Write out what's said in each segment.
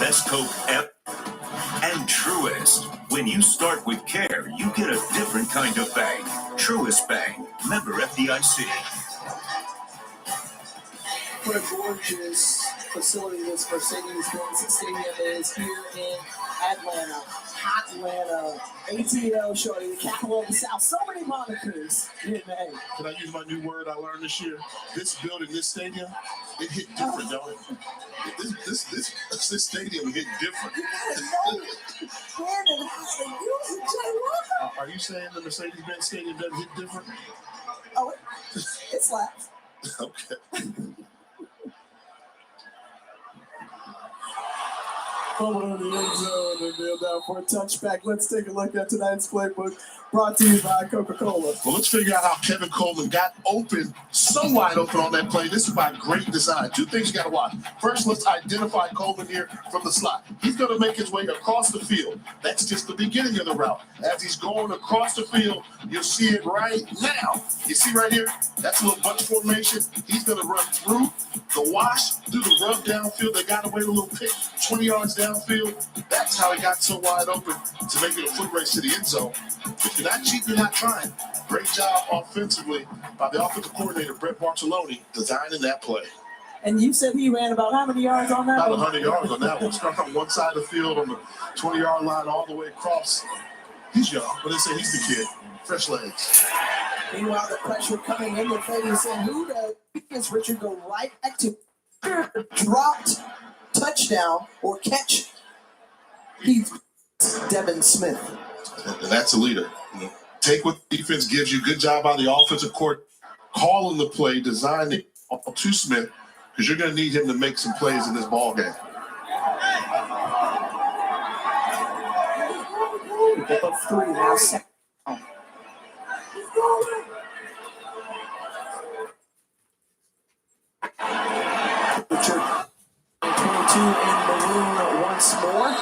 best Coke ever. And Truist. When you start with care, you get a different kind of bang. Truist Bang. Member FDIC. What a gorgeous facility this Mercedes-Benz Stadium is here in Atlanta. Atlanta. ATL, shorty, the capital of the South. So many monikers. Yeah, can I use my new word I learned this year? This building, this stadium, it hit different, don't it? This stadium hit different. You gotta know when and how to use it, Jay Walker. Are you saying the Mercedes-Benz Stadium doesn't hit different? Oh, it slaps. Okay. Over to the end zone and kneel down for a touchback. Let's take a look at tonight's playbook, brought to you by Coca-Cola. Well, let's figure out how Kevin Coleman got open, so wide open on that play. This is by great design. Two things you got to watch. First, let's identify Coleman here from the slot. He's going to make his way across the field. That's just the beginning of the route. As he's going across the field, you'll see it right now. You see right here? That's a little bunch formation. He's going to run through the wash, through the rub downfield. They got away with a little pick, 20 yards downfield. That's how he got so wide open to make it a foot race to the end zone. If you're not cheap, you're not trying. Great job offensively by the offensive coordinator, Brett Bartoloni, designing that play. And you said he ran about how many yards on that? About 100 yards on that one. Start on one side of the field on the 20-yard line all the way across. He's young, but they say he's the kid. Fresh legs. Meanwhile, the pressure coming in the face, and who does Richard go right back to dropped touchdown or catch? He's Devin Smith. And that's a leader. You know, take what the defense gives you. Good job by the offensive court calling the play, designing it to Smith, because you're going to need him to make some plays in this ball game. Up 3 now. Richard, 22 in maroon once more.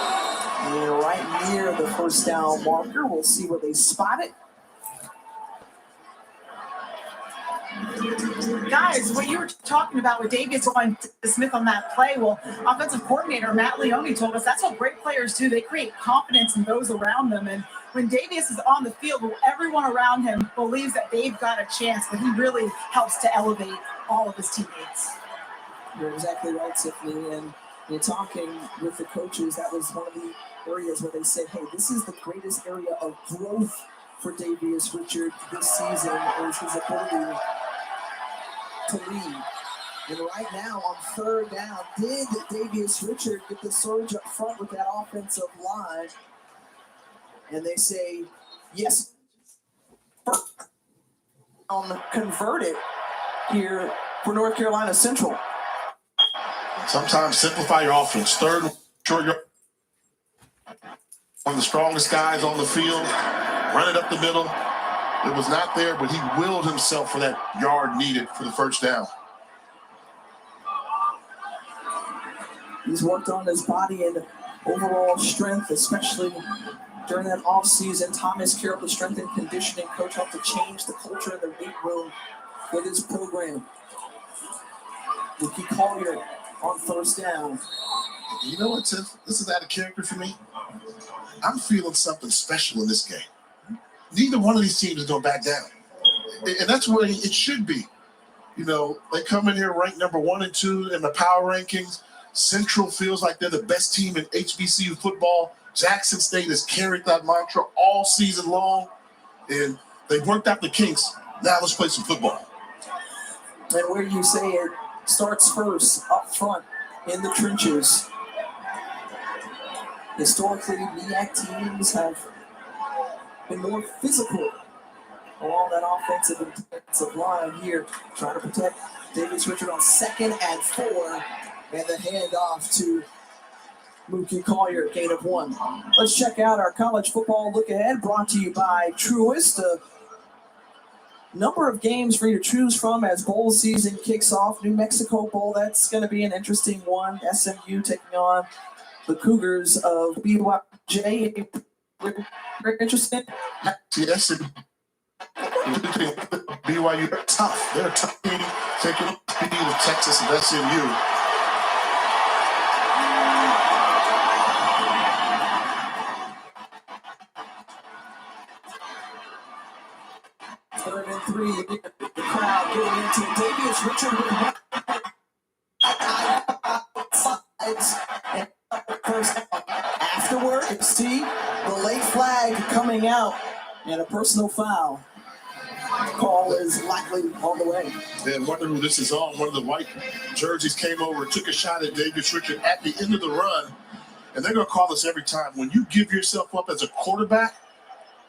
And right near the first down marker. We'll see where they spot it. Guys, what you were talking about with Davius going to Smith on that play, well, offensive coordinator Matt Leone told us that's what great players do. They create confidence in those around them. And when Davius is on the field, everyone around him believes that they've got a chance, but he really helps to elevate all of his teammates. You're exactly right, Tiffany. And you're talking with the coaches, that was one of the areas where they said, hey, this is the greatest area of growth for Davius Richard this season, is his ability to lead. And right now on third down, did Davius Richard get the surge up front with that offensive line? And they say, yes, converted here for North Carolina Central. Sometimes simplify your offense. Third, short yard. One of the strongest guys on the field. Run it up the middle. It was not there, but he willed himself for that yard needed for the first down. He's worked on his body and overall strength, especially during that offseason. Thomas Carroll, the strength and conditioning coach, helped to change the culture in the weight room with his program. Ricky Collier on first down. You know what, Tiff? This is out of character for me. I'm feeling something special in this game. Neither one of these teams is going to back down. And that's where it should be. You know, they come in here ranked number 1 and 2 in the power rankings. Central feels like they're the best team in HBCU football. Jackson State has carried that mantra all season long. And they've worked out the kinks. Now let's play some football. And where you say it starts first, up front, in the trenches. Historically, MEAC teams have been more physical along that offensive and defensive line here, trying to protect Davius Richard on 2nd and 4, and the handoff to Mookie Collier, gain of 1. Let's check out our college football look ahead, brought to you by Truist. A number of games for you to choose from as bowl season kicks off. New Mexico Bowl, that's going to be an interesting one. SMU taking on the Cougars of BYJ. Very interesting. Yes, BYU, they're tough. They're a tough team, taking the speed of Texas and SMU. Richard with one sides and first down. Afterward, you see the late flag coming out and a personal foul. Call is likely on the way. And wonder who this is on. One of the white jerseys came over, took a shot at Davis Richard at the end of the run. And they're going to call this every time. When you give yourself up as a quarterback,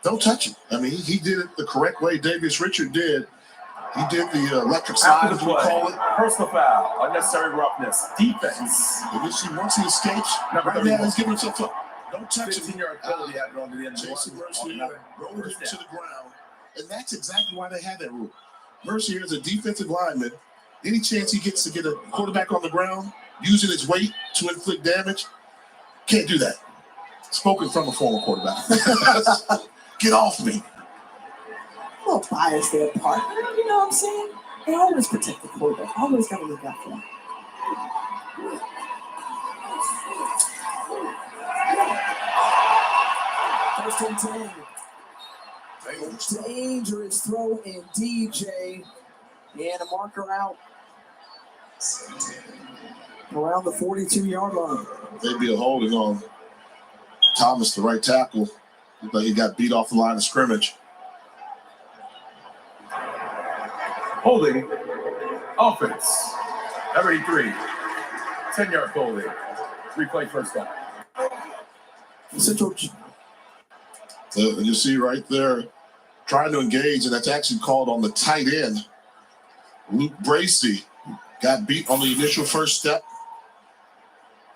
don't touch it. I mean, he did it the correct way Davis Richard did. He did the electric slide, as we call it. Personal foul, unnecessary roughness, defense. And you see, once he escapes, right now he's giving himself up. Don't touch it. 15-yard penalty added on to the end of the Jason run. Mercier rolled him to the ground. And that's exactly why they have that rule. Mercier is a defensive lineman. Any chance he gets to get a quarterback on the ground, using his weight to inflict damage, can't do that. Spoken from a former quarterback. Get off me. A little bias there, partner. You know what I'm saying? They always protect the quarterback. Always got to look out for him. First and 10. Dangerous throw indeed, Jay. And a marker out around the 42-yard line. They'd be a holding on Thomas, the right tackle. Looked like he got beat off the line of scrimmage. Holding, offense, number 83, 10-yard holding, 3-play first down. Central. And you see right there, trying to engage, and that's actually called on the tight end. Luke Bracey got beat on the initial first step.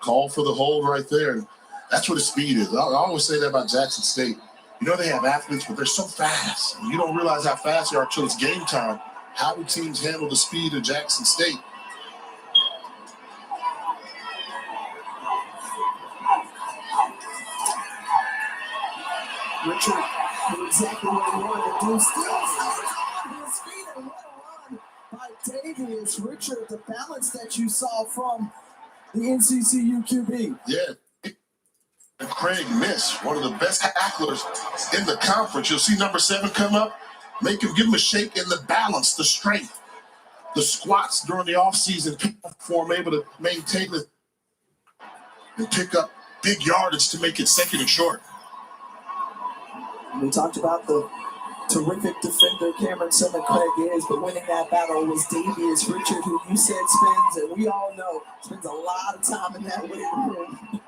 Call for the hold right there. And that's what his speed is. I always say that about Jackson State. You know they have athletes, but they're so fast. You don't realize how fast they are until it's game time. How do teams handle the speed of Jackson State? Richard knew exactly what he wanted to do. Still his feet, and what a run by Davius Richard. The balance that you saw from the NCCU QB. Yeah. And Craig Miss, one of the best tacklers in the conference. You'll see number 7 come up, give him a shake in the balance, the strength, the squats during the offseason for him, able to maintain it and pick up big yardage to make it second and short. We talked about the terrific defender Cameron Summer Craig is, but winning that battle was Davius Richard, who you said spends, and we all know, spends a lot of time in that weight room.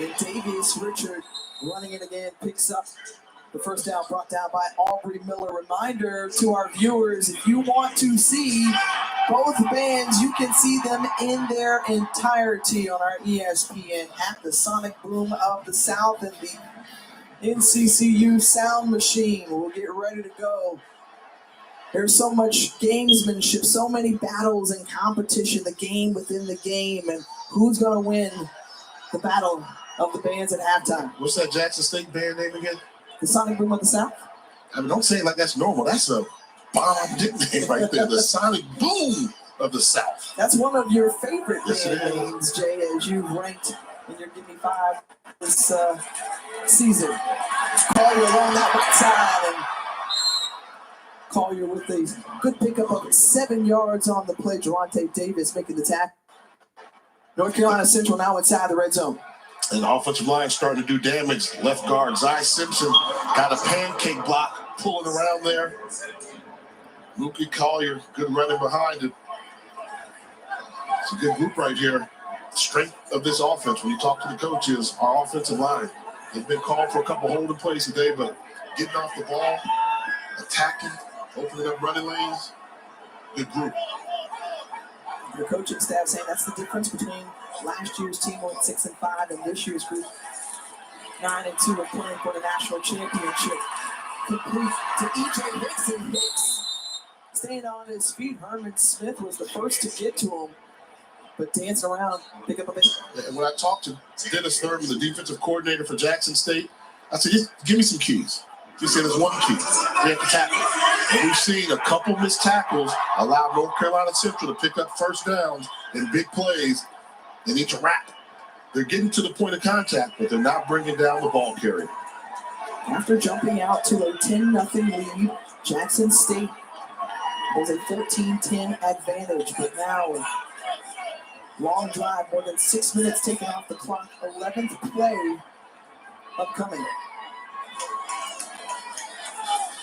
And Davius Richard running it again, picks up the first down, brought down by Aubrey Miller. Reminder to our viewers, if you want to see both bands, you can see them in their entirety on our ESPN at the Sonic Boom of the South and the NCCU Sound Machine. We'll get ready to go. There's so much gamesmanship, so many battles and competition, the game within the game, and who's going to win the battle of the bands at halftime. What's that Jackson State band name again? The Sonic Boom of the South? I mean, don't say it like that's normal. That's a bomb nickname right there. The Sonic Boom of the South. That's one of your favorite Yes, band names, Jay, as you've ranked in your Give Me 5 this season. Collier along that right side, and Collier with a good pickup of 7 yards on the play. Javante Davis making the tackle. North Carolina Central now inside the red zone. And the offensive line starting to do damage. Left guard Zy Simpson got a pancake block pulling around there. Mookie Collier, good running behind it. It's a good group right here. Strength of this offense, when you talk to the coaches, our offensive line. They've been called for a couple holding plays today, but getting off the ball, attacking, opening up running lanes, good group. Your coaching staff saying that's the difference between last year's team went 6-5 and this year's group 9-2 and playing for the national championship. Complete to EJ Hicks, and Hicks staying on his feet. Herman Smith was the first to get to him, but dancing around, pick up a bit. And when I talked to Dennis Thurman, the defensive coordinator for Jackson State, I said, just give me some keys. He said, there's one key. We have to tackle. And we've seen a couple missed tackles allow North Carolina Central to pick up first downs in big plays. They need to wrap. They're getting to the point of contact, but they're not bringing down the ball carrier. After jumping out to a 10-0 lead, Jackson State was a 13-10 advantage, but now long drive, more than 6 minutes taken off the clock, 11th play upcoming.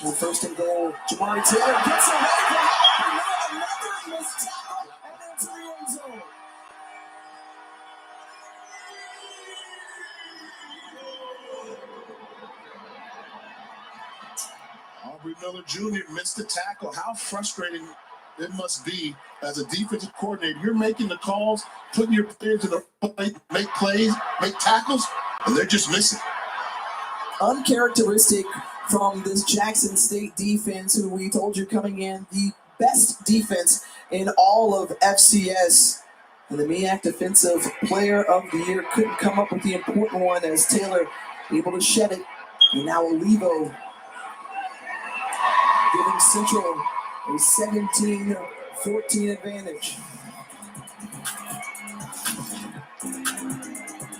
And first and goal, Jamari Taylor gets away from another missed tackle and into the end zone. Aubrey Miller Jr. missed the tackle. How frustrating it must be as a defensive coordinator. You're making the calls, putting your players in the play, make plays, make tackles, and they're just missing. Uncharacteristic from this Jackson State defense, who we told you coming in, the best defense in all of FCS. And the MEAC Defensive Player of the Year couldn't come up with the important one as Taylor able to shed it. And now Olivo giving Central a 17-14 advantage.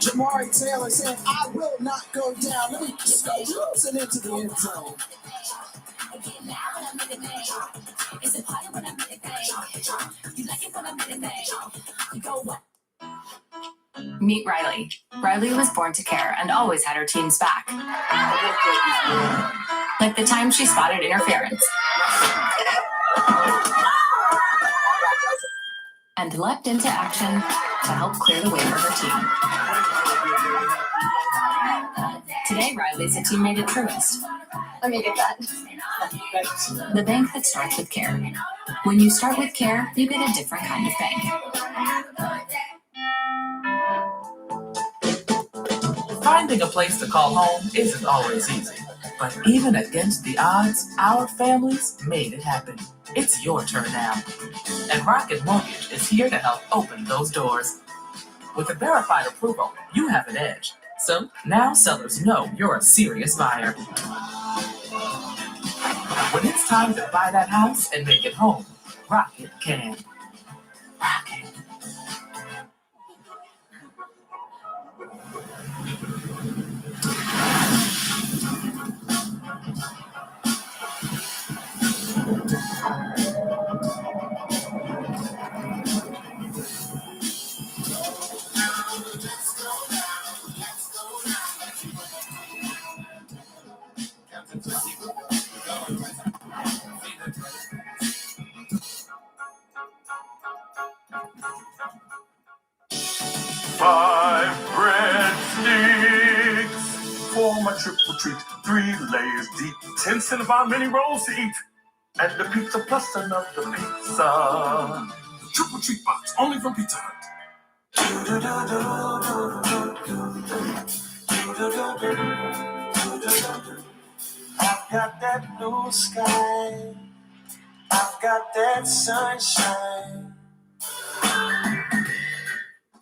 Jamari Taylor saying, I will not go down. Let me just go cruising into the end zone. Meet Riley. Riley was born to care and always had her team's back. Like the time she spotted interference and leapt into action to help clear the way for her team. Today, Riley's a teammate at Truist. Let me get that. The bank that starts with care. When you start with care, you get a different kind of bank. Finding a place to call home isn't always easy, but even against the odds, our families made it happen. It's your turn now. And Rocket Mortgage is here to help open those doors. With a verified approval, you have an edge. So now sellers know you're a serious buyer. When it's time to buy that house and make it home, Rocket can. Rocket. Five breadsticks for my triple treat. 3 layers deep. 10 Cinnabon mini rolls to eat. And the pizza plus another pizza. The triple treat box, only from Pizza Hut. I've got that blue sky. I've got that sunshine.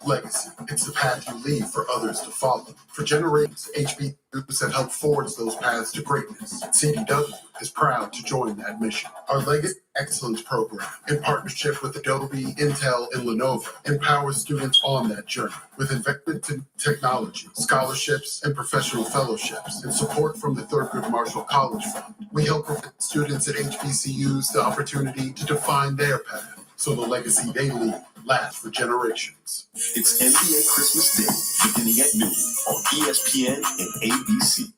Legacy. It's the path you leave for others to follow. For generations, HBCUs have helped forge those paths to greatness. CDW is proud to join that mission. Our Legacy Excellence Program, in partnership with Adobe, Intel, and Lenovo, empowers students on that journey with investment technology, scholarships, and professional fellowships, and support from the Thurgood Marshall College Fund. We help provide students at HBCUs the opportunity to define their path, so the legacy they leave lasts for generations. It's NBA Christmas Day, beginning at noon on ESPN and ABC.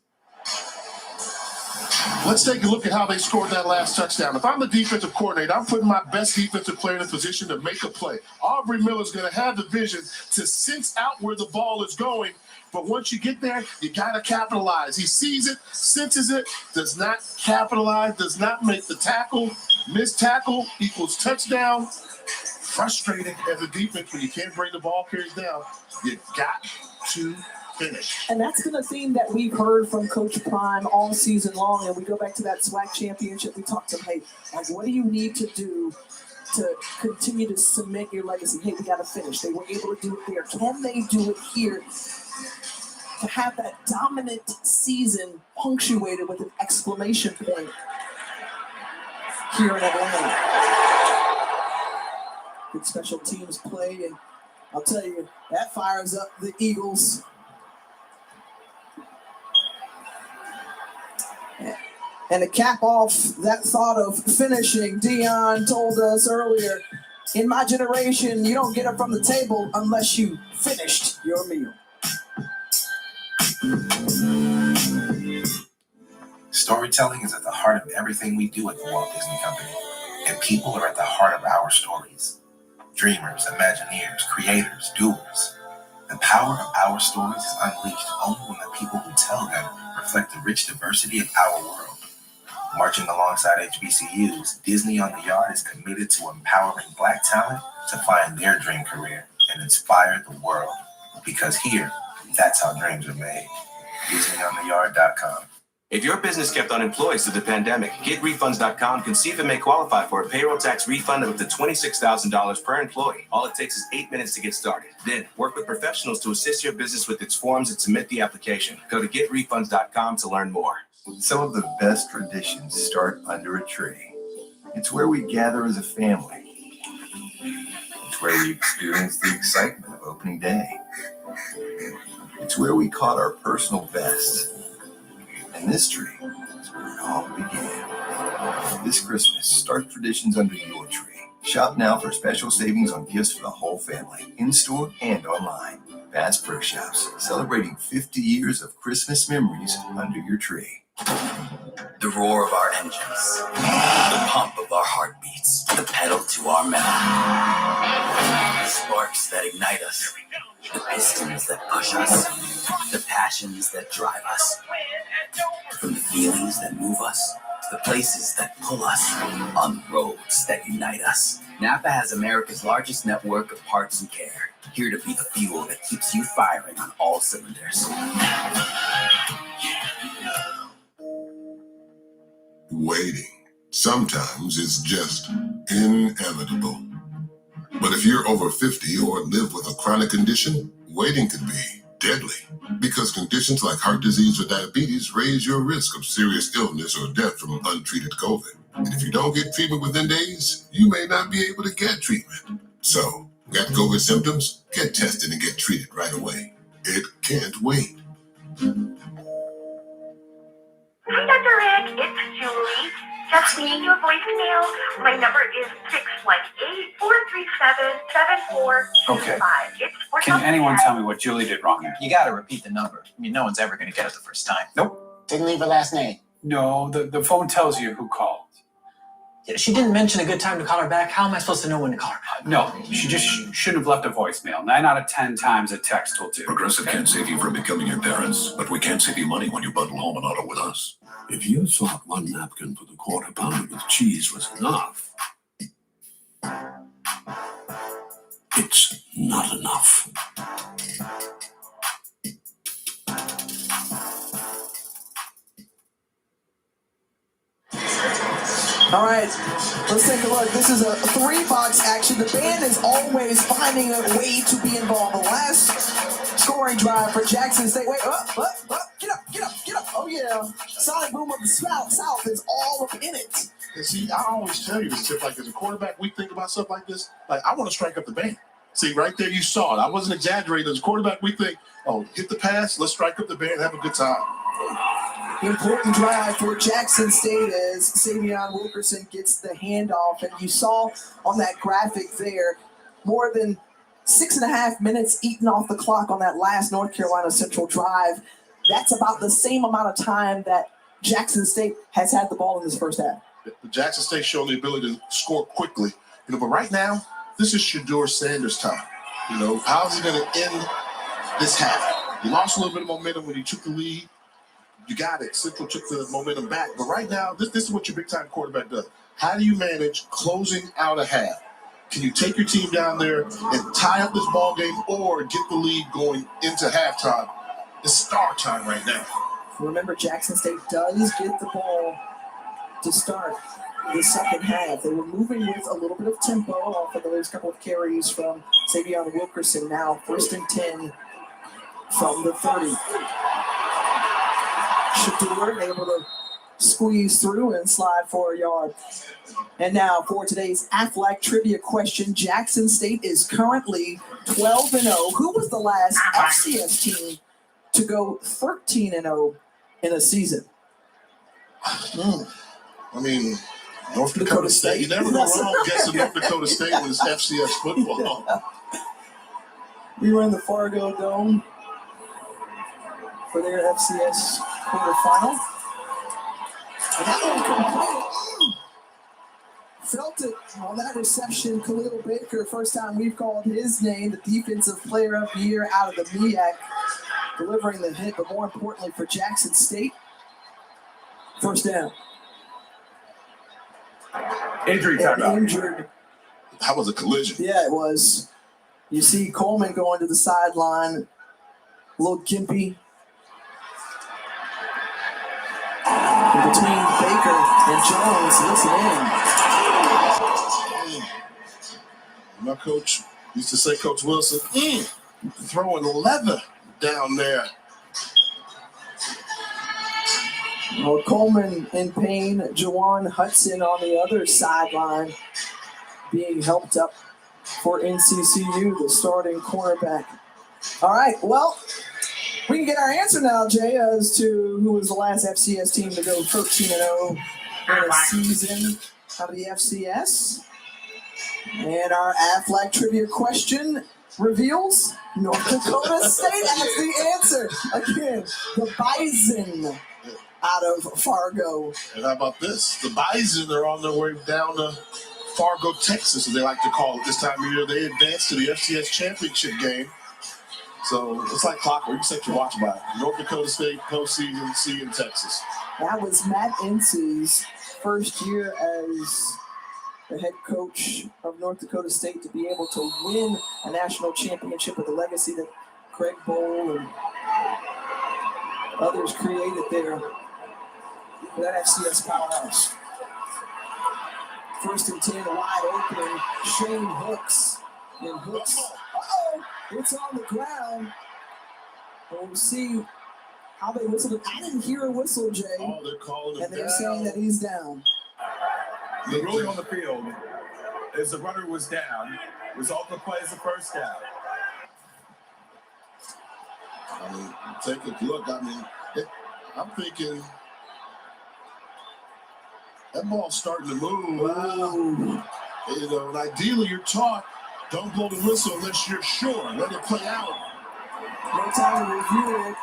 Let's take a look at how they scored that last touchdown. If I'm the defensive coordinator, I'm putting my best defensive player in a position to make a play. Aubrey Miller's going to have the vision to sense out where the ball is going. But once you get there, you got to capitalize. He sees it, senses it, does not capitalize, does not make the tackle. Missed tackle equals touchdown. Frustrating as a defense when you can't bring the ball carriers down. You got to finish. And that's been a theme that we've heard from Coach Prime all season long. And we go back to that SWAC championship. We talked to him, hey, like, what do you need to do to continue to cement your legacy? Hey, we got to finish. They were able to do it there. Can they do it here? To have that dominant season punctuated with an exclamation point here in Atlanta. Good special teams play, and I'll tell you, that fires up the Eagles. And to cap off that thought of finishing, Dion told us earlier, in my generation, you don't get up from the table unless you finished your meal. Storytelling is at the heart of everything we do at the Walt Disney Company, and people are at the heart of our stories. Dreamers, Imagineers, creators, doers. The power of our stories is unleashed only when the people who tell them reflect the rich diversity of our world. Marching alongside HBCUs, Disney on the Yard is committed to empowering Black talent to find their dream career and inspire the world. Because here, that's how dreams are made. DisneyOnTheYard.com. If your business kept unemployed through the pandemic, GetRefunds.com can see if it may qualify for a payroll tax refund of up to $26,000 per employee. All it takes is 8 minutes to get started. Then, work with professionals to assist your business with its forms and submit the application. Go to GetRefunds.com to learn more. Some of the best traditions start under a tree. It's where we gather as a family. It's where we experience the excitement of opening day. It's where we caught our personal best. And this tree is where it all began. This Christmas, start traditions under your tree. Shop now for special savings on gifts for the whole family, in-store and online. Bass Pro Shops, celebrating 50 years of Christmas memories under your tree. The roar of our engines, the pump of our heartbeats, the pedal to our metal. The sparks that ignite us, the pistons that push us, the passions that drive us. From the feelings that move us to the places that pull us, on the roads that unite us. Napa has America's largest network of parts and care, here to be the fuel that keeps you firing on all cylinders. Waiting sometimes is just inevitable. But if you're over 50 or live with a chronic condition, waiting could be deadly, because conditions like heart disease or diabetes raise your risk of serious illness or death from untreated COVID. And if you don't get treatment within days, you may not be able to get treatment. So, got COVID symptoms? Get tested and get treated right away. It can't wait. Hi, Dr. Rick. It's Julie. Just leaving you a voicemail. My number is 618-437-7425. Okay. Can anyone tell me what Julie did wrong here? You gotta repeat the number. I mean, no one's ever gonna get it the first time. Nope. Didn't leave her last name. No, the phone tells you who called. Yeah, she didn't mention a good time to call her back. How am I supposed to know when to call her back? No, she just shouldn't have left a voicemail. 9 out of 10 times a text will do. Progressive can't save you from becoming your parents, but we can save you money when you bundle home and auto with us. If you thought one napkin for the quarter pounder with cheese was enough, it's not enough. All right, let's take a look. This is a 3-box action. The band is always finding a way to be involved. The last scoring drive for Jackson State. Wait, get up. Oh, yeah. Sonic Boom of the South is all up in it. And see, I always tell you this, Tip, like as a quarterback, we think about stuff like this. Like, I want to strike up the band. See, right there, you saw it. I wasn't exaggerating. As a quarterback, we think, oh, hit the pass, let's strike up the band, have a good time. Important drive for Jackson State as Savion Wilkerson gets the handoff. And you saw on that graphic there, more than 6.5 minutes eaten off the clock on that last North Carolina Central drive. That's about the same amount of time that Jackson State has had the ball in this first half. Jackson State showing the ability to score quickly. But right now, this is Shedeur Sanders' time. How's he going to end this half? You lost a little bit of momentum when you took the lead. You got it. Central took the momentum back. But right now, this is what your big-time quarterback does. How do you manage closing out a half? Can you take your team down there and tie up this ball game or get the lead going into halftime? It's star time right now. Remember, Jackson State does get the ball to start the second half. They were moving with a little bit of tempo off of those couple of carries from Savion Wilkerson. Now 1st and 10 from the 30. Shedeur able to squeeze through and slide for a yard. And now for today's Aflac trivia question, Jackson State is currently 12-0. Who was the last FCS team to go 13-0 in a season? I mean, North Dakota State. You never go wrong guessing North Dakota State was FCS football. Yeah. We were in the Fargo Dome for their FCS quarterfinal. And that one complete. Felt it on that reception. Khalil Baker, first time we've called his name, the defensive player of the year out of the MEAC, delivering the hit, but more importantly for Jackson State, first down. Injury timeout. Injured. That was a collision. Yeah, it was. You see Coleman going to the sideline, a little gimpy. In between Baker and Jones, listen in. My coach used to say, Coach Wilson, throwing leather down there. Well, Coleman in pain. Jawan Hudson on the other sideline being helped up for NCCU, the starting cornerback. All right, well, we can get our answer now, Jay, as to who was the last FCS team to go 13-0 in a season out of the FCS. And our Aflac trivia question reveals North Dakota State as the answer. Again, the Bison out of Fargo. And how about this? The Bison are on their way down to Fargo, Texas, as they like to call it this time of year. They advanced to the FCS championship game. So it's like clockwork. You set your watch by it. North Dakota State postseason, see you in Texas. That was Matt Ince's first year as the head coach of North Dakota State to be able to win a national championship with the legacy that Craig Bowl and others created there for that FCS powerhouse. 1st and 10, wide open. Shane Hooks. And Hooks, it's on the ground. And we'll see how they whistled it. I didn't hear a whistle, Jay. Oh, they're calling and they're saying that he's down. The ruling on the field is the runner was down. Result of the play is a first down. I mean, take a look. I mean, I'm thinking that ball's starting to move. You know, and ideally you're taught, don't blow the whistle unless you're sure. Let it play out. No time to review it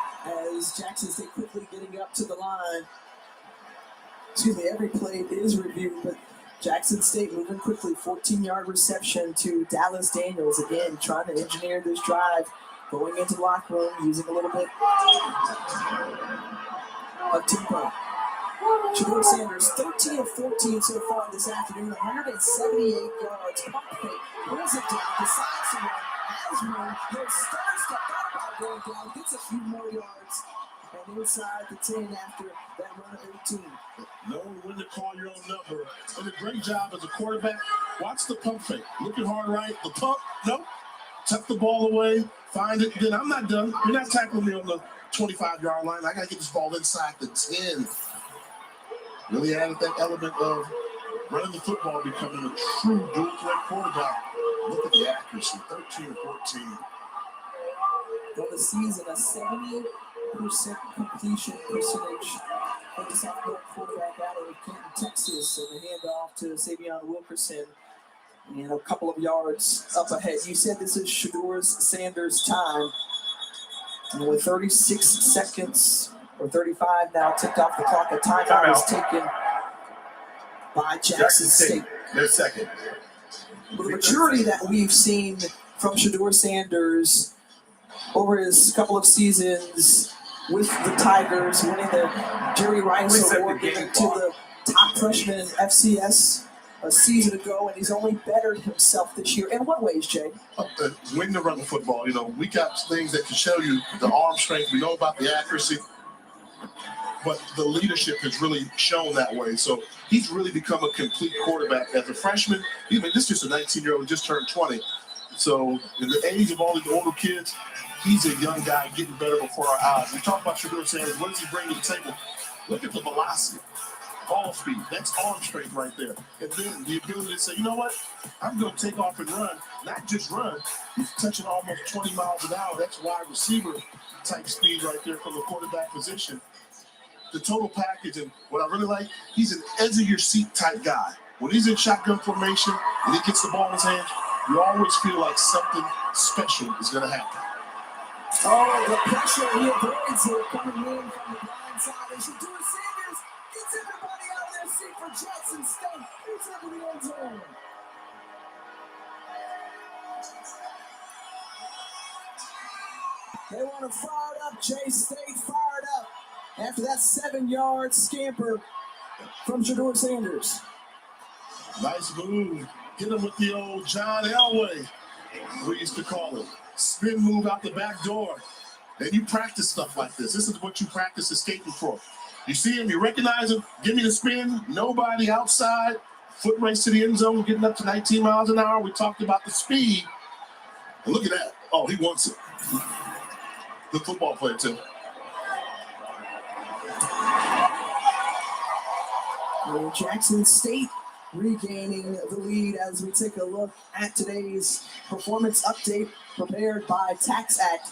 as Jackson State quickly getting up to the line. Excuse me, every play is reviewed, but Jackson State moving quickly. 14-yard reception to Dallas Daniels. Again, trying to engineer this drive. Going into the locker room, using a little bit of tempo. Shador Sanders, 13 of 14 so far this afternoon, 178 yards. Pump fake, pulls it down, decides to run, has one, he'll start about going down, gets a few more yards, and inside the 10 after that run of 18. Knowing when to call your own number. Did a great job as a quarterback. Watch the pump fake. Looking hard right. The pump, nope. Tuck the ball away, find it, then I'm not done. You're not tackling me on the 25-yard line. I got to get this ball inside the 10. Really added that element of running the football, becoming a true dual-threat quarterback. Look at the accuracy, 13 or 14. On the season, a 70% completion percentage for the sophomore quarterback out of Canton, Texas. And the handoff to Savion Wilkerson. And a couple of yards up ahead. You said this is Shador Sanders' time. And with 36 seconds, or 35 now, ticked off the clock. A timeout is taken by Jackson State. Their second. With the maturity that we've seen from Shador Sanders over his couple of seasons with the Tigers, winning the Jerry Rice Award, given to the top freshman in FCS a season ago, and he's only bettered himself this year. In what ways, Jay? When to run the football, you know, we got things that can show you the arm strength. We know about the accuracy, but the leadership has really shown that way. So he's really become a complete quarterback as a freshman. This is just a 19-year-old who just turned 20. So in the age of all the older kids, he's a young guy getting better before our eyes. We talk about Shador Sanders. What does he bring to the table? Look at the velocity, ball speed. That's arm strength right there. And then the ability to say, you know what? I'm going to take off and run. Not just run. He's touching almost 20 miles an hour. That's wide receiver type speed right there from the quarterback position. The total package, and what I really like, he's an edge-of-your-seat type guy. When he's in shotgun formation and he gets the ball in his hands, you always feel like something special is going to happen. Oh, the pressure, he avoids it coming in from the blind side. And Shedeur Sanders gets everybody out of their seat for Jackson State. He's into the end zone. They want to fire it up. J-State fired up after that 7-yard scamper from Shedeur Sanders. Nice move. Get him with the old John Elway, we used to call it. Spin move out the back door. And you practice stuff like this. This is what you practice escaping for. You see him, you recognize him, give me the spin, nobody outside, foot race to the end zone, getting up to 19 miles an hour. We talked about the speed. And look at that. Oh, he wants it. Good football player, too. Jackson State regaining the lead as we take a look at today's performance update prepared by Tax Act.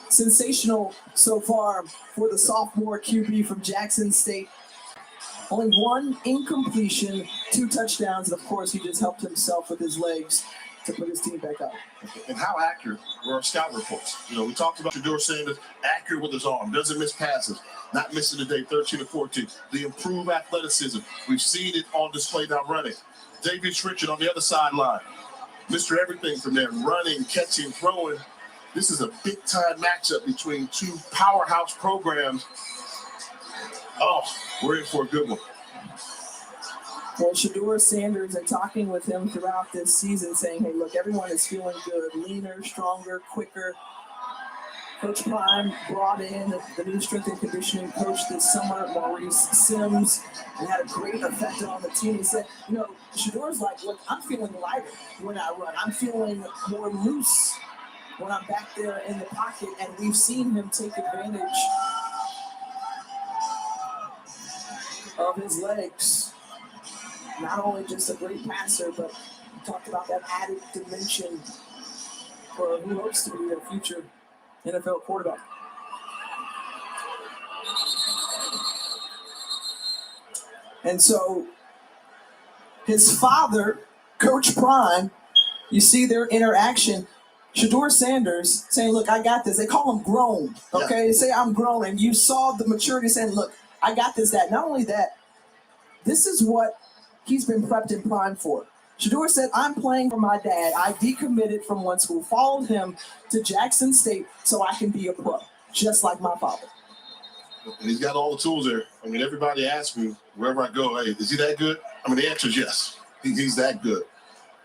Sensational so far for the sophomore QB from Jackson State. Only one incompletion, 2 touchdowns, and of course he just helped himself with his legs to put his team back up. And how accurate were our scout reports? You know, we talked about Shedeur Sanders, accurate with his arm, doesn't miss passes, not missing today, 13 to 14. The improved athleticism, we've seen it on display now running. Davis Richard on the other sideline, Mr. Everything from there, running, catching, throwing. This is a big-time matchup between 2 powerhouse programs. Oh, we're in for a good one. Well, Shedeur Sanders, and talking with him throughout this season, saying, hey, look, everyone is feeling good, leaner, stronger, quicker. Coach Prime brought in the new strength and conditioning coach this summer, Maurice Sims, and had a great effect on the team. He said, you know, Shedeur's like, look, I'm feeling lighter when I run. I'm feeling more loose when I'm back there in the pocket, and we've seen him take advantage of his legs. Not only just a great passer, but we talked about that added dimension for who hopes to be a future NFL quarterback. And so his father, Coach Prime, you see their interaction. Shedeur Sanders saying, look, I got this. They call him grown, okay? Yeah. They say I'm grown, and you saw the maturity saying, look, I got this, that. Not only that, this is what he's been prepped and primed for. Shedeur said, I'm playing for my dad. I decommitted from one school, followed him to Jackson State so I can be a pro, just like my father. And he's got all the tools there. I mean, everybody asks me wherever I go, hey, is he that good? I mean, the answer is yes. He's that good.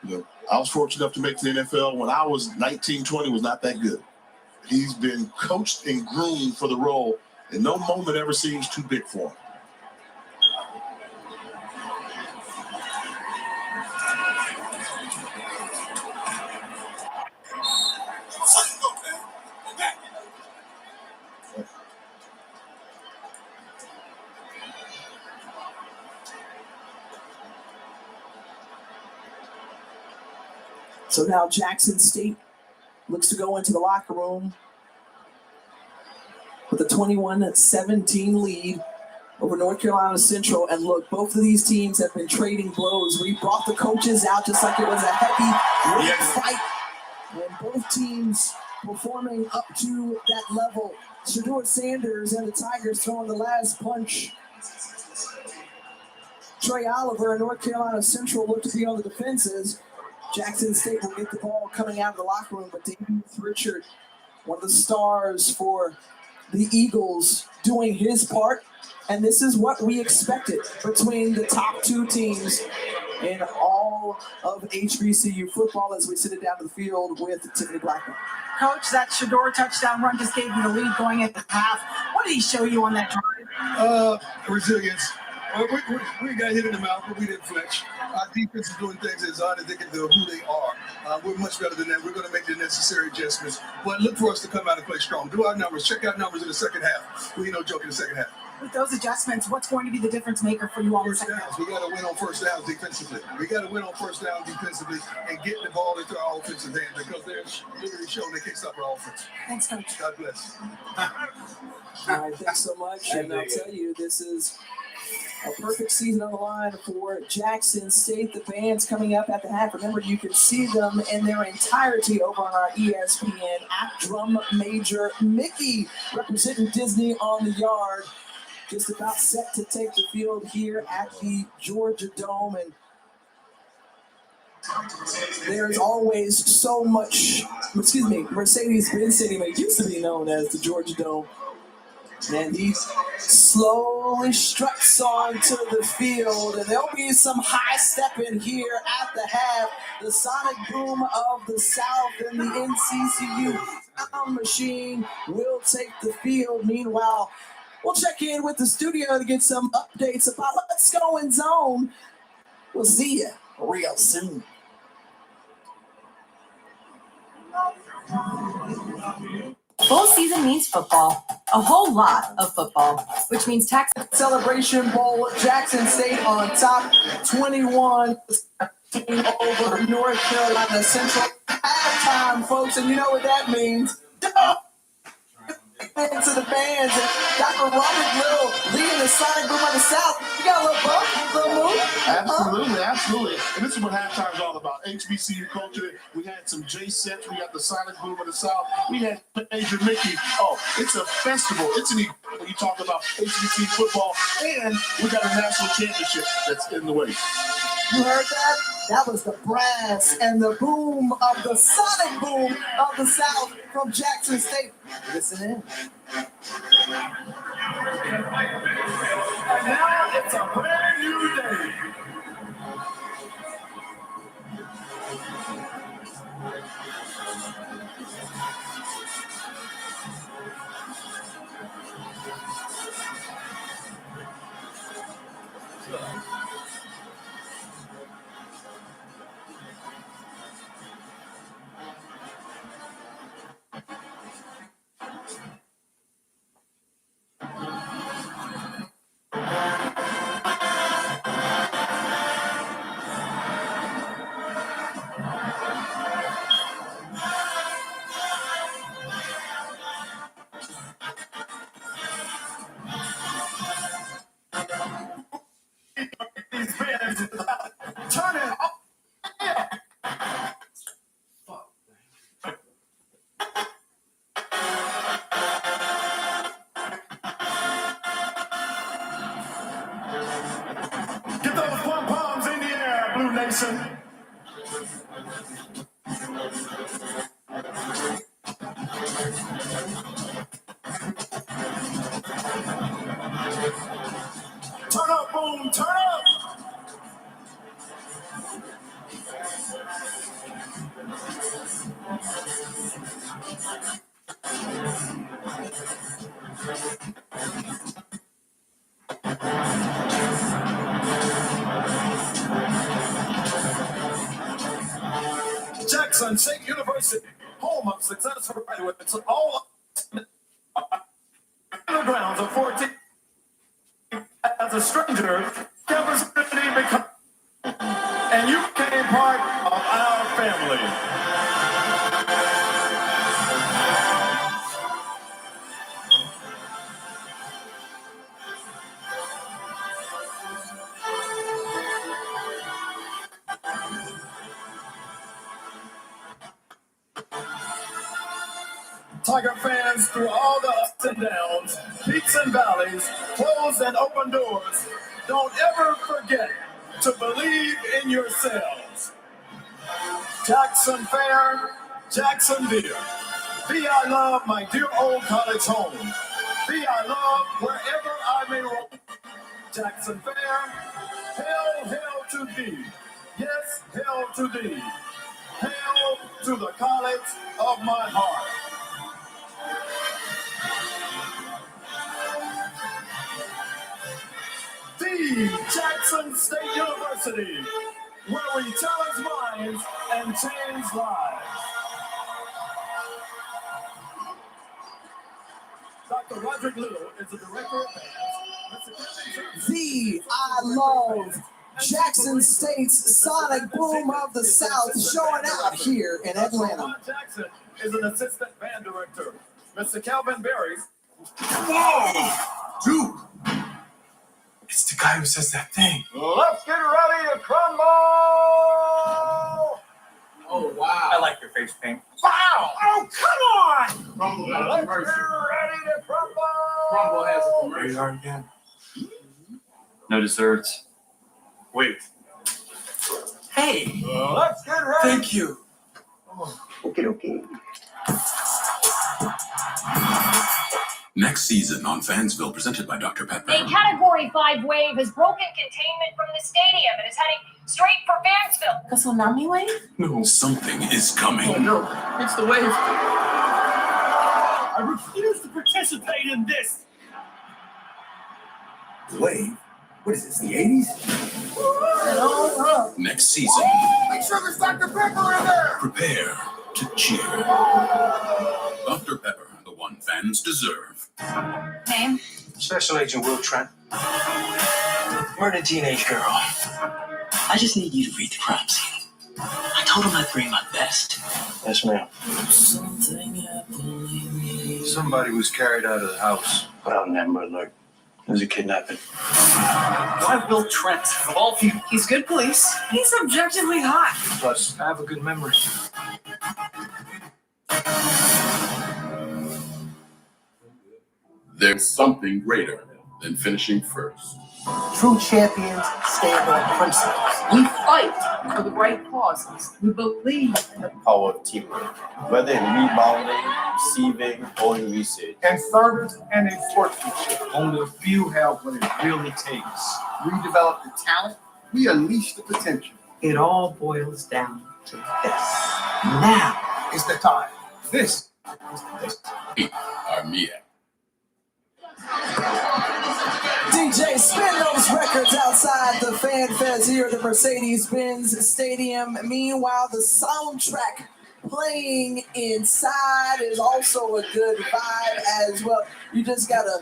You know, I was fortunate enough to make the NFL when I was 19, 20, was not that good. He's been coached and groomed for the role, and no moment ever seems too big for him. So now Jackson State looks to go into the locker room with a 21-17 lead over North Carolina Central. And look, both of these teams have been trading blows. We brought the coaches out just like it was a heavy fight. And both teams performing up to that level. Shedeur Sanders and the Tigers throwing the last punch. Trey Oliver and North Carolina Central look to be on the defenses. Jackson State will get the ball coming out of the locker room, but Davis Richard, one of the stars for the Eagles, doing his part. And this is what we expected between the top 2 teams in all of HBCU football as we sit it down to the field with Tiffany Blackman. Coach, that Shedeur touchdown run just gave you the lead going into the half. What did he show you on that drive? Resilience. We got hit in the mouth, but we didn't flinch. Our defense is doing things as hard as they can do, who they are. We're much better than that. We're going to make the necessary adjustments. But look for us to come out and play strong. Do our numbers. Check out numbers in the second half. We ain't no joke in the second half. With those adjustments, what's going to be the difference maker for you all in the First second downs. half? We got to win on first downs defensively. We got to win on first down defensively and get the ball into our offensive hands because they're literally showing they can't stop our offense. Thanks, Coach. God bless. All right, thanks so much. And I'll tell you, this is a perfect season on the line for Jackson State. The band's coming up at the half. Remember, you can see them in their entirety over on our ESPN app. Drum Major Mickey representing Disney on the yard. Just about set to take the field here at the Georgia Dome. And there's always so much, Mercedes-Benz Stadium. It used to be known as the Georgia Dome. And he slowly struts onto the field, and there'll be some high stepping here at the half. The sonic boom of the South and the NCCU sound machine will take the field. Meanwhile, we'll check in with the studio to get some updates about what's going on. We'll see you real soon. Full season means football. A whole lot of football, which means tax Celebration Bowl, Jackson State on top, 21 over North Carolina Central. Halftime, folks, and you know what that means. Into the bands, and Dr. Robert Little leading the Sonic Boom of the South. You got a little bump, a little move? Absolutely. And this is what halftime's all about. HBCU culture. We had some J sets. We got the Sonic Boom of the South. We had Major Mickey. Oh, it's a festival. It's an event when you talk about HBCU football, and we got a national championship that's in the way. You heard that? That was the brass and the boom of the Sonic Boom of the South from Jackson State. Listen in. And now it's a brand new day. These fans, turn it up. Get those pom-poms in the air, Blue Nation. Turn up, boom, turn up. Jackson State University, home of successful graduates, all undergrounds of 14. As a stranger, campus community become, and you became part of our family. Tiger fans through all the ups and downs, peaks and valleys, closed and open doors, don't ever forget to believe in yourselves. Jackson Fair, Jacksonville. Be I love my dear old college home. Be I love wherever I may roam. Jackson Fair, hail, hail to thee. Yes, hail to thee. Hail to the college of my heart. The Jackson State University, where we challenge minds and change lives. Dr. Roderick Little is the director of bands. The I Love Jackson State's Sonic Boom of the South showing out here in Atlanta. Jackson is an assistant band director. Mr. Calvin Berry. Whoa! Dude! It's the guy who says that thing. Let's get ready to crumble! Oh, wow. I like your face paint. Wow! Oh, come on! Crumble has a Let's get commercial. ready to crumble! Crumble has a Here commercial. you are again. No desserts. Wait. Hey! Let's get ready! Thank you. Okay. Next season on Fansville, presented by Dr. Pepper. A Category 5 wave has broken containment from the stadium and is heading straight for Fansville. A tsunami wave? No, something is coming. Oh, no. It's the wave. I refuse to participate in this! Wait, what is this, the 80s? Next season, Make sure there's Dr. Pepper in there! prepare to cheer. Dr. Pepper, the one fans deserve. Name? Special Agent Will Trent. Murdered teenage girl. I just need you to read the crime scene. I told him I'd bring my best. Yes, ma'am. Somebody was carried out of the house. Put out an Amber Alert. It was a kidnapping. Why Will Trent? Of all people. He's good police. He's objectively hot. Plus, I have a good memory. There's something greater than finishing first. True champions stand on principles. We fight for the right causes. We believe in the power of teamwork, whether in rebounding, receiving, or in research. And service and in sportsmanship. Only a few have what it really takes. We develop the talent, we unleash the potential. It all boils down to this. Now is the time. This is the Armia. DJ spin those records outside the Fan Fest here at the Mercedes-Benz Stadium. Meanwhile, the soundtrack playing inside is also a good vibe as well. You just gotta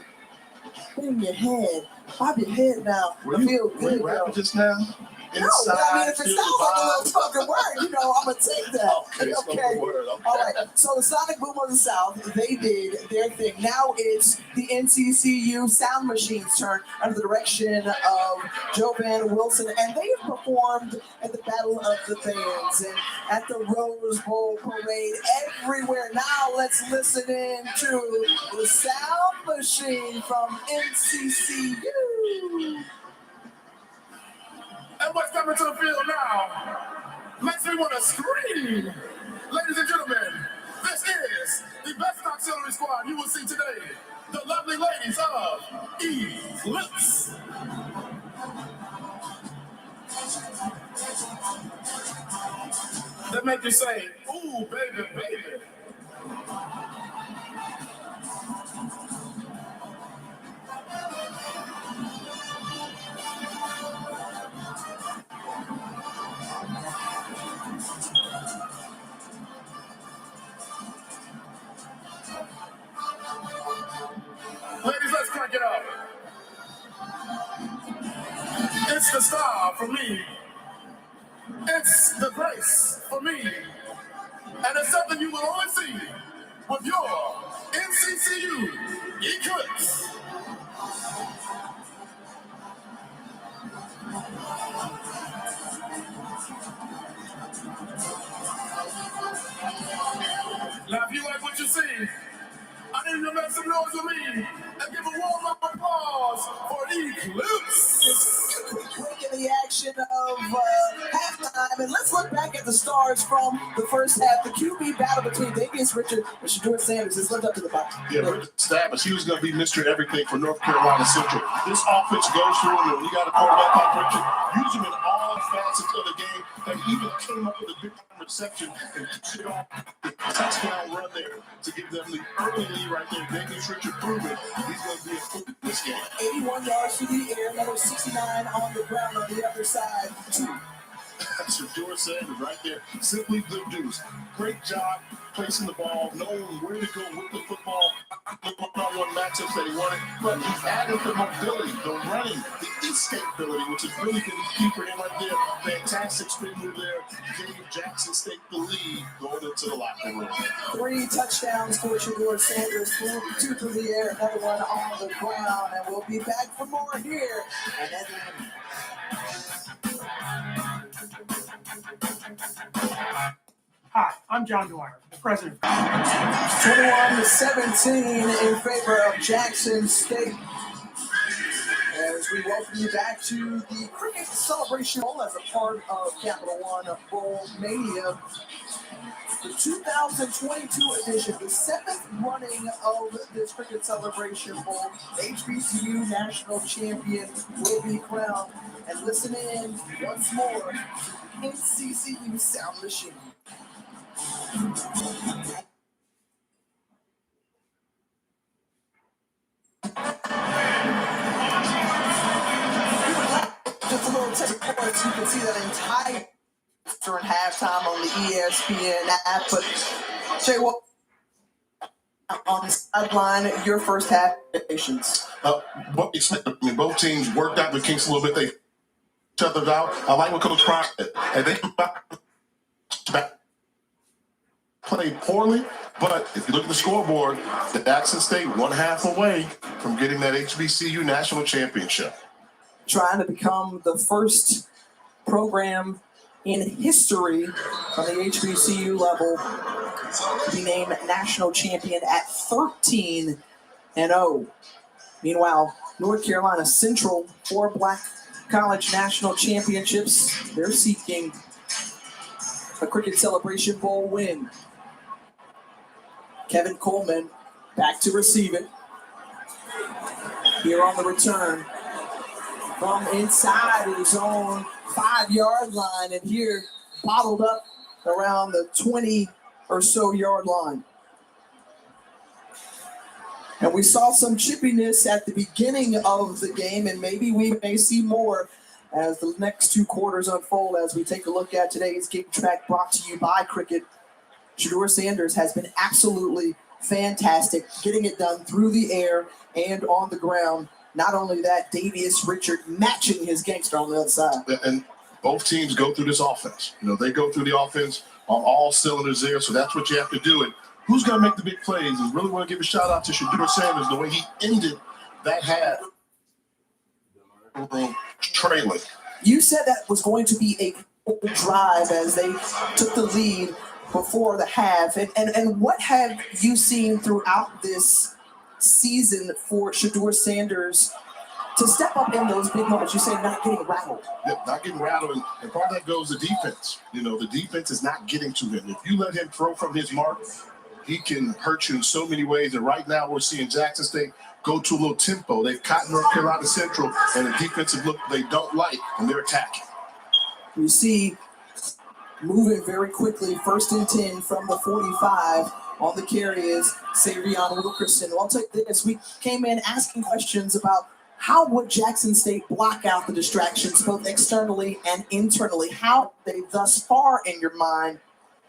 bang your head, bob your head now. I feel good. Rapping just now? No, but I mean, if it sounds like a little spoken word, I'm gonna take that. Okay. All right. So the Sonic Boom of the South, they did their thing. Now it's the NCCU Sound Machine's turn under the direction of Joe Van Wilson, and they have performed at the Battle of the Bands and at the Rose Bowl parade everywhere. Now let's listen in to the Sound Machine from NCCU. And what's coming to the field now? Makes me want to scream. Ladies and gentlemen, this is the best auxiliary squad you will see today. The lovely ladies of Eclipse. That make you say, ooh, baby, baby. Ladies, let's crank it up. It's the star for me. It's the grace for me. And it's something you will only see with your NCCU Eclipse. Now, if you like what you see, I need you to make some noise with me and give a warm up applause for Eclipse. Breaking the action of halftime, and let's look back at the stars from the first half. The QB battle between Davius Richard and Shedeur Sanders has lived up to the box. Yeah, Richard established he was going to be Mr. Everything for North Carolina Central. This offense goes through, and when you got a quarterback like Richard, use him in all facets of the game, and even came up with a big reception and pushed it off the touchdown run there to give them the early lead right there. Davius Richard proven he's going to be a foot in this game. 81 yards through the air, another 69 on the ground on the other side. Shedeur Sanders right there, simply the deuce. Great job. placing the ball, knowing where to go with the football, the one-on-one matchups that he wanted, but he's added the mobility, the running, the escapability, which is really good key for him right there. Fantastic spin move there. Gave Jackson State the lead going into the locker room. 3 touchdowns for Shedeur Sanders, 2 through the air, another one on the ground, and we'll be back for more here in Atlanta. Hi, I'm John Dwyer, the president. 21-17 in favor of Jackson State. As we welcome you back to the Cricket Celebration Bowl as a part of Capital One Bowl Mania. The 2022 edition, the 7th running of this Cricket Celebration Bowl. HBCU national champion will be crowned. And listen in once more, NCCU Sound Machine. Just a little tip, of course, you can see that entire during halftime on the ESPN app. But Jay, what on the sideline, your first half expectations? Both teams worked out the kinks a little bit. They each other out. I like what Coach Pryor said. And they played poorly, but if you look at the scoreboard, the Jackson State 1/2 away from getting that HBCU national championship. Trying to become the first program in history on the HBCU level to be named national champion at 13-0. Meanwhile, North Carolina Central, 4 black college national championships. They're seeking a Cricket Celebration Bowl win. Kevin Coleman back to receive it. Here on the return from inside his own 5-yard line, and here bottled up around the 20 or so yard line. And we saw some chippiness at the beginning of the game, and maybe we may see more as the next 2 quarters unfold as we take a look at today's Game Track brought to you by Cricket. Shedeur Sanders has been absolutely fantastic, getting it done through the air and on the ground. Not only that, Davius Richard matching his gangster on the other side. And both teams go through this offense. They go through the offense on all cylinders there, so that's what you have to do. And who's going to make the big plays? And really want to give a shout out to Shedeur Sanders, the way he ended that half trailing. You said that was going to be a drive as they took the lead before the half. And what have you seen throughout this season for Shedeur Sanders to step up in those big moments? You say not getting rattled. Yeah, not getting rattled, and part of that goes to defense. The defense is not getting to him. If you let him throw from his mark, he can hurt you in so many ways. And right now we're seeing Jackson State go to a little tempo. They've caught North Carolina Central and a defensive look they don't like, and they're attacking. You see moving very quickly, 1st and 10 from the 45. On the carry is Savion Wilkerson. I'll take this. We came in asking questions about how would Jackson State block out the distractions both externally and internally. How they thus far, in your mind,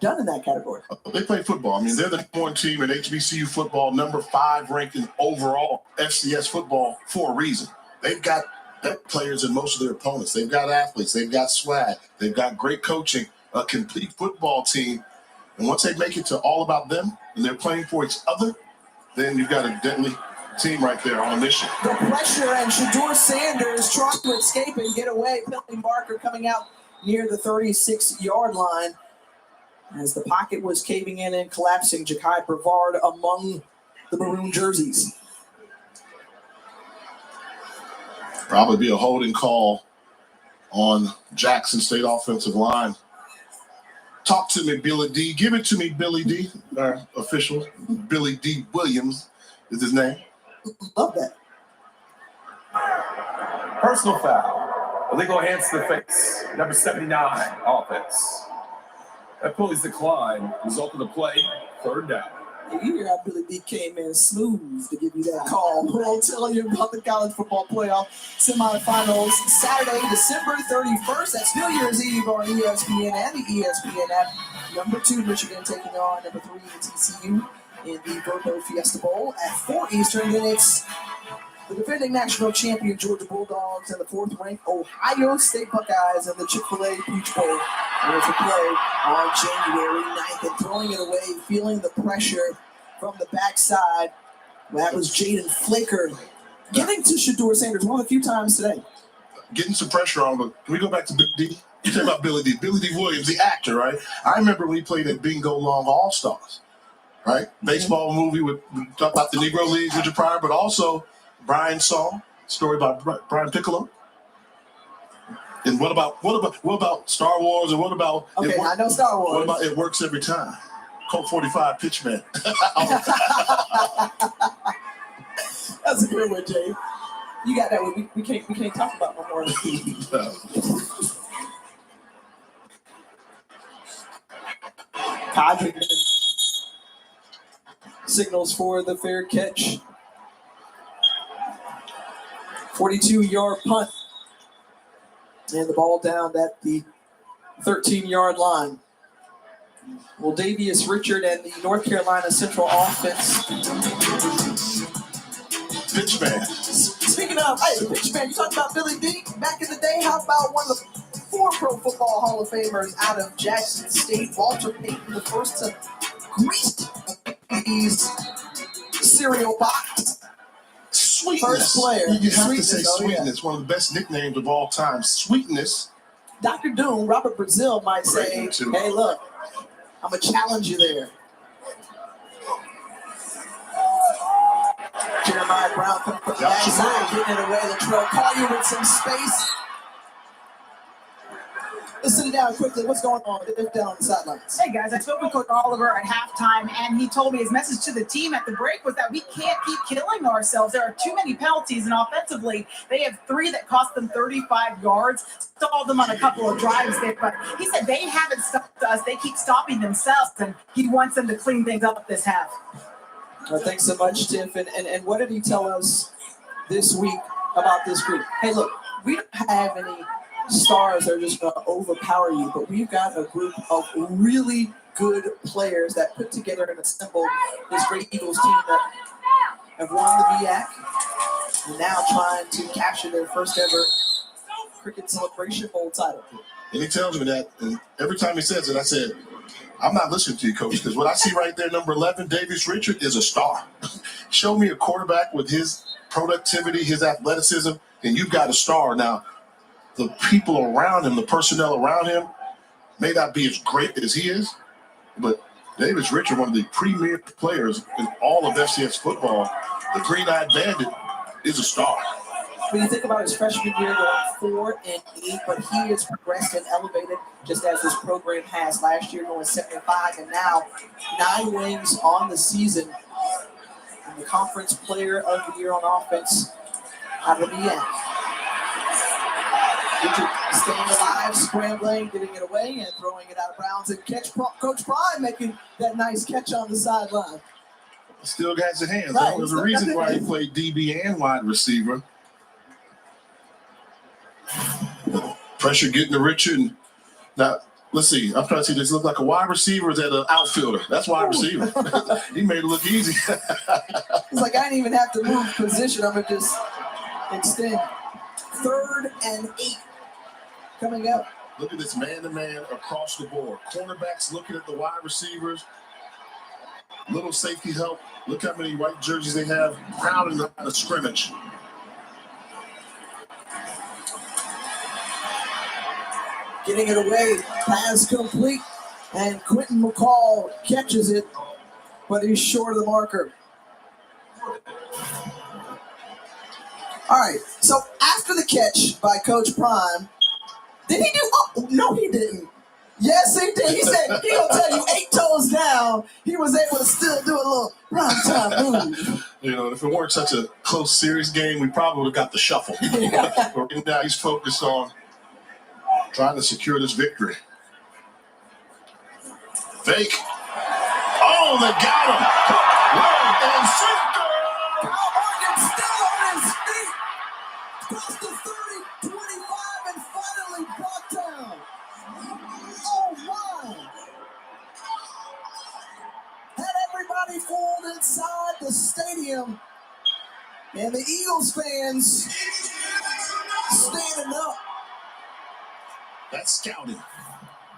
done in that category? They play football. They're the number 1 team in HBCU football, number 5 ranked in overall FCS football for a reason. They've got players in most of their opponents. They've got athletes. They've got swag. They've got great coaching, a complete football team. And once they make it to all about them and they're playing for each other, then you've got a deadly team right there on a mission. The pressure and Shedeur Sanders trying to escape and get away. Penalty marker coming out near the 36-yard line as the pocket was caving in and collapsing. Ja'Kai Brevard among the maroon jerseys. Probably be a holding call on Jackson State offensive line. Talk to me, Billy D. Give it to me, Billy D. Our official, Billy D. Williams is his name. Love that. Personal foul. Illegal hands to the face. Number 79, offense. That pulley's decline. Result of the play, 3rd down. You hear how Billy D came in smooth to give you that call. We'll tell you about the college football playoff semifinals Saturday, December 31st. That's New Year's Eve on ESPN and the ESPN app. Number 2, Michigan taking on number 3, NCCU in the Verbo Fiesta Bowl at 4 Eastern. Then it's the defending national champion Georgia Bulldogs and the 4th-ranked Ohio State Buckeyes in the Chick-fil-A Peach Bowl. There's a play on January 9th and throwing it away, feeling the pressure from the backside. That was Jaden Flaker getting to Shedeur Sanders one of the few times today. Getting some pressure on, but can we go back to Big D? You talk about Billy D. Billy D. Williams, the actor, right? I remember when he played at Bingo Long All-Stars, right? Baseball movie with talk about the Negro Leagues, Richard Pryor, but also Brian Saul, story about Brian Piccolo. And what about Star Wars? And what about I know Star Wars. What about It Works Every Time? Colt 45 Pitchman. That's a good one, Jay. You got that one. We can't talk about no more. Codrington signals for the fair catch. 42-yard punt. And the ball down at the 13-yard line. Well, Davius Richard and the North Carolina Central offense. Pitchman. Speaking of, the pitchman, you talking about Billy D? Back in the day, how about one of the 4 Pro Football Hall of Famers out of Jackson State, Walter Payton, the first to grease these cereal box. Sweetness. First player. You have to say Sweetness. Sweetness, one of the best nicknames of all time. Sweetness. Dr. Doom, Robert Brazil might say, hey, look, I'm going to challenge you there. Jeremiah Brown coming from the backside, getting it away. Latrell Collier with some space. Let's sit down quickly. What's going on down on the sidelines? Hey, guys, I spoke with Coach Oliver at halftime, and he told me his message to the team at the break was that we can't keep killing ourselves. There are too many penalties, and offensively, they have 3 that cost them 35 yards. Stalled them on a couple of drives there, but he said they haven't stopped us. They keep stopping themselves, and he wants them to clean things up this half. Well, thanks so much, Tiff. And what did he tell us this week about this group? Hey, look, we don't have any stars that are just going to overpower you, but we've got a group of really good players that put together and assemble this great Eagles team that have won the MEAC and now trying to capture their first ever Cricket Celebration Bowl title. And he tells me that, and every time he says it, I said, I'm not listening to you, Coach, because what I see right there, number 11, Davius Richard, is a star. Show me a quarterback with his productivity, his athleticism, and you've got a star. Now, the people around him, the personnel around him, may not be as great as he is, but Davius Richard, one of the premier players in all of FCS football, the Green-Eyed Bandit, is a star. When you think about his freshman year, going 4-8, but he has progressed and elevated just as this program has. Last year going 7-5, and now 9 wins on the season. And the conference player of the year on offense out of the MEAC. Richard staying alive, scrambling, getting it away, and throwing it out of bounds. And Coach Prime making that nice catch on the sideline. Still got his hands. Right, There's a reason why he played DB and wide receiver. Pressure getting to Richard. Now, let's see. I'm trying to see. Does it look like a wide receiver or is that an outfielder? That's wide receiver. He made it look easy. It's like I didn't even have to move position. I'm going to just extend. 3rd and 8 coming up. Look at this man-to-man across the board. Cornerbacks looking at the wide receivers. Little safety help. Look how many white jerseys they have. Crowding the line of scrimmage. Getting it away. Pass complete. And Quentin McCall catches it, but he's short of the marker. All right, so after the catch by Coach Prime, did he do? Oh, no, he didn't. Yes, he did. He said he gonna tell you 8 toes down. He was able to still do a little prime time move. You know, if it weren't such a close, serious game, we probably would have got the shuffle. But now he's focused on trying to secure this victory. Fake. Oh, Oh, they got him. Right and center. Kyle Morgan still on his feet. Crossed the 30, 25, and finally brought down. Oh, my. Had everybody fooled inside the stadium. And the Eagles fans standing up. That's scouting.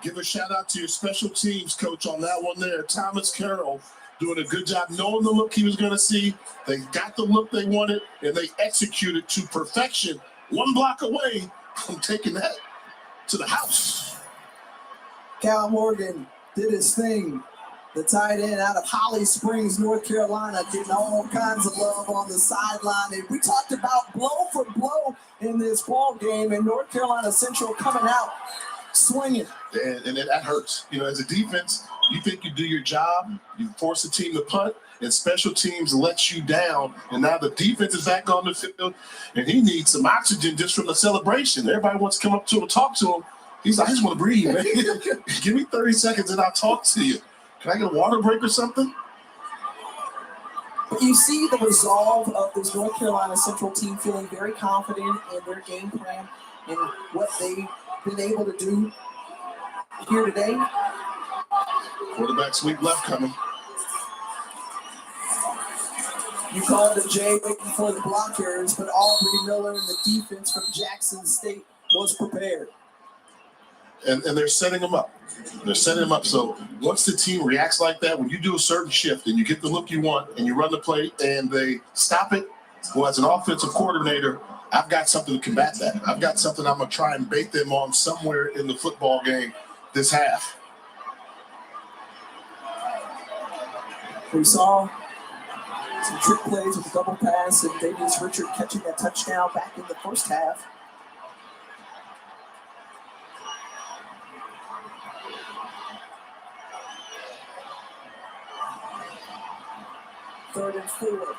Give a shout out to your special teams coach on that one there. Thomas Carroll doing a good job knowing the look he was going to see. They got the look they wanted, and they executed to perfection. One block away from taking that to the house. Cal Morgan did his thing. The tight end out of Holly Springs, North Carolina, getting all kinds of love on the sideline. And we talked about blow for blow in this ball game, and North Carolina Central coming out swinging. And that hurts. You know, as a defense, you think you do your job, you force the team to punt, and special teams lets you down. And now the defense is back on the field, and he needs some oxygen just from the celebration. Everybody wants to come up to him and talk to him. He's like, I just want to breathe, man. Give me 30 seconds and I'll talk to you. Can I get a water break or something? But you see the resolve of this North Carolina Central team feeling very confident in their game plan and what they've been able to do here today. Quarterback sweep left coming. You called the J waiting for the blockers, but Aubrey Miller and the defense from Jackson State was prepared. And they're setting them up. They're setting them up. So once the team reacts like that, when you do a certain shift and you get the look you want and you run the play and they stop it, well, as an offensive coordinator, I've got something to combat that. I've got something I'm going to try and bait them on somewhere in the football game this half. We saw some trick plays with a double pass and Davis Richard catching that touchdown back in the first half. Third and 4.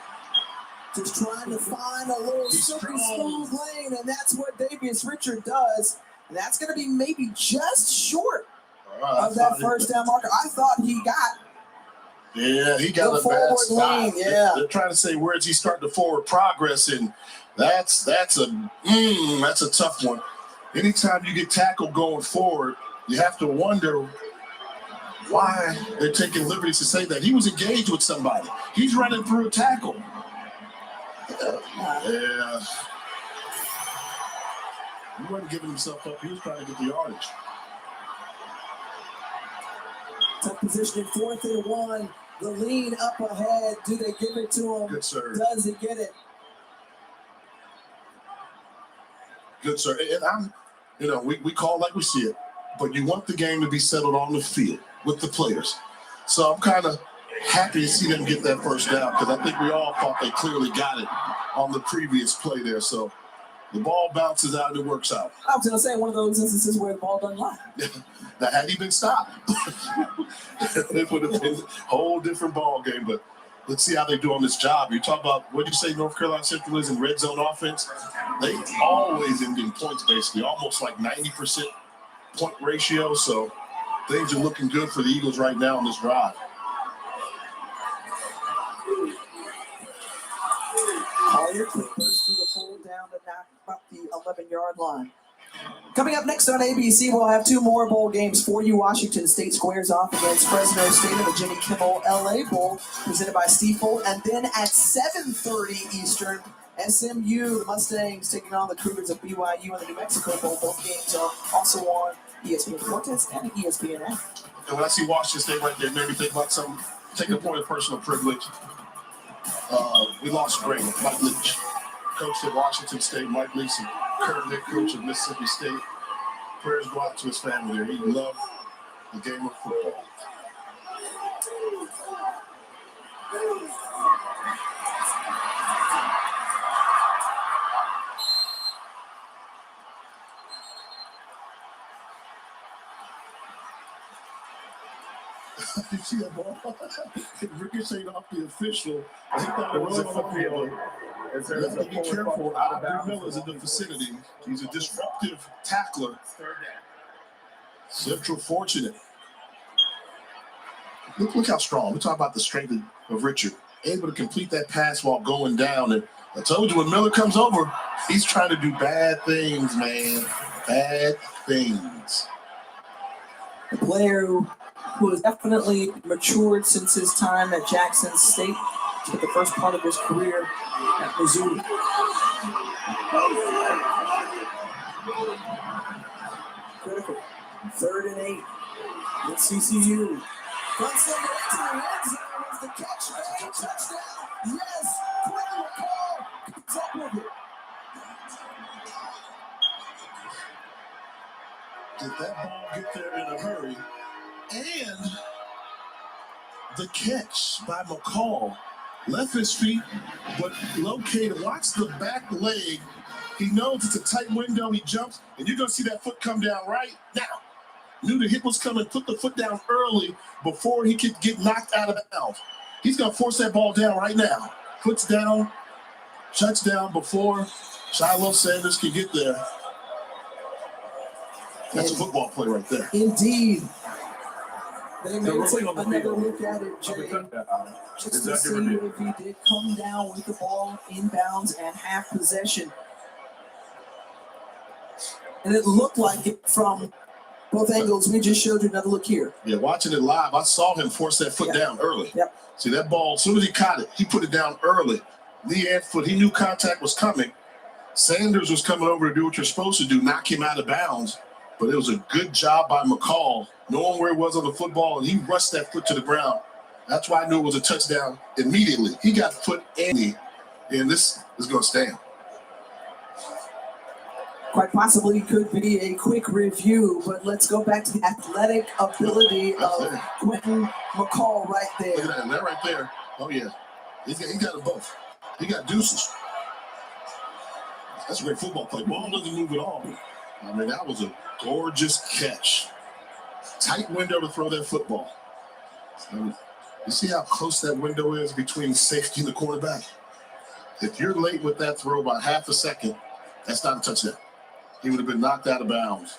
Just trying to find a little silky smooth lane, and that's what Davis Richard does. And that's going to be maybe just short of that first down marker. I thought he got. Yeah, he got a bad stop. They're trying to say, where is he starting the forward progress? And that's a tough one. Anytime you get tackled going forward, you have to wonder why they're taking liberties to say that. He was engaged with somebody. He's running through a tackle. Yeah. He wasn't giving himself up. He was trying to get the yardage. Tough position in 4th and 1. The lean up ahead. Do they give it to him? Good serve. Does he get it? Good serve. And we call like we see it, but you want the game to be settled on the field with the players. So I'm kind of happy to see them get that first down because I think we all thought they clearly got it on the previous play there. So the ball bounces out and it works out. I was going to say one of those instances where the ball doesn't lie. That had he been stopped, it would have been a whole different ball game. But let's see how they do on this job. You talk about what do you say North Carolina Central is in red zone offense? They always end in points, basically, almost like 90% point ratio. So things are looking good for the Eagles right now on this drive. Collier quick burst through the hole down to knock up the 11-yard line. Coming up next on ABC, we'll have 2 more bowl games for you. Washington State squares off against Fresno State in the Jimmy Kimmel LA Bowl, presented by Stiefel. And then at 7:30 Eastern, SMU, the Mustangs, taking on the Cougars of BYU in the New Mexico Bowl. Both games are also on ESPN Cortez and ESPN app. And when I see Washington State right there, it made me think about something. Take a point of personal privilege. We lost great Mike Leach, coach at Washington State. Mike Leach, current head coach of Mississippi State. Prayers go out to his family there. He loved the game of football. You see that ball? It ricocheted off the official. He thought it was a football. You have to be careful. Aubrey Miller's in the vicinity. He's a disruptive tackler. Central fortunate. Look how strong. We're talking about the strength of Richard. Able to complete that pass while going down. And I told you when Miller comes over, he's trying to do bad things, man. Bad things. A player who has definitely matured since his time at Jackson State. Spent the first part of his career at Missouri. Critical. 3rd and 8. NCCU. Front center to the end zone is the catch. Touchdown. Yes. Quentin McCall comes up with it. Did that ball get there in a hurry? And the catch by McCall left his feet, but located. Watch the back leg. He knows it's a tight window. He jumps, and you're going to see that foot come down right now. Knew the hit was coming, put the foot down early before he could get knocked out of bounds. He's going to force that ball down right now. Puts down, shuts down before Shiloh Sanders can get there. That's a football play right there. Indeed. They may take another look at it, Jay, just to see if he did come down with the ball inbounds and have possession. And it looked like it from both angles. We just showed you another look here. Yeah, watching it live, I saw him force that foot down early. Yep. See, that ball, as soon as he caught it, he put it down early. Knee and foot, he knew contact was coming. Sanders was coming over to do what you're supposed to do, knock him out of bounds. But it was a good job by McCall, knowing where he was on the football, and he rushed that foot to the ground. That's why I knew it was a touchdown immediately. He got foot and this is going to stand. Quite possibly could be a quick review, but let's go back to the athletic ability of Quentin McCall right there. Look at that right there. Oh, yeah. He got them both. He got deuces. That's a great football play. Ball doesn't move at all. I mean, that was a gorgeous catch. Tight window to throw that football. You see how close that window is between safety and the quarterback? If you're late with that throw by half a second, that's not a touchdown. He would have been knocked out of bounds.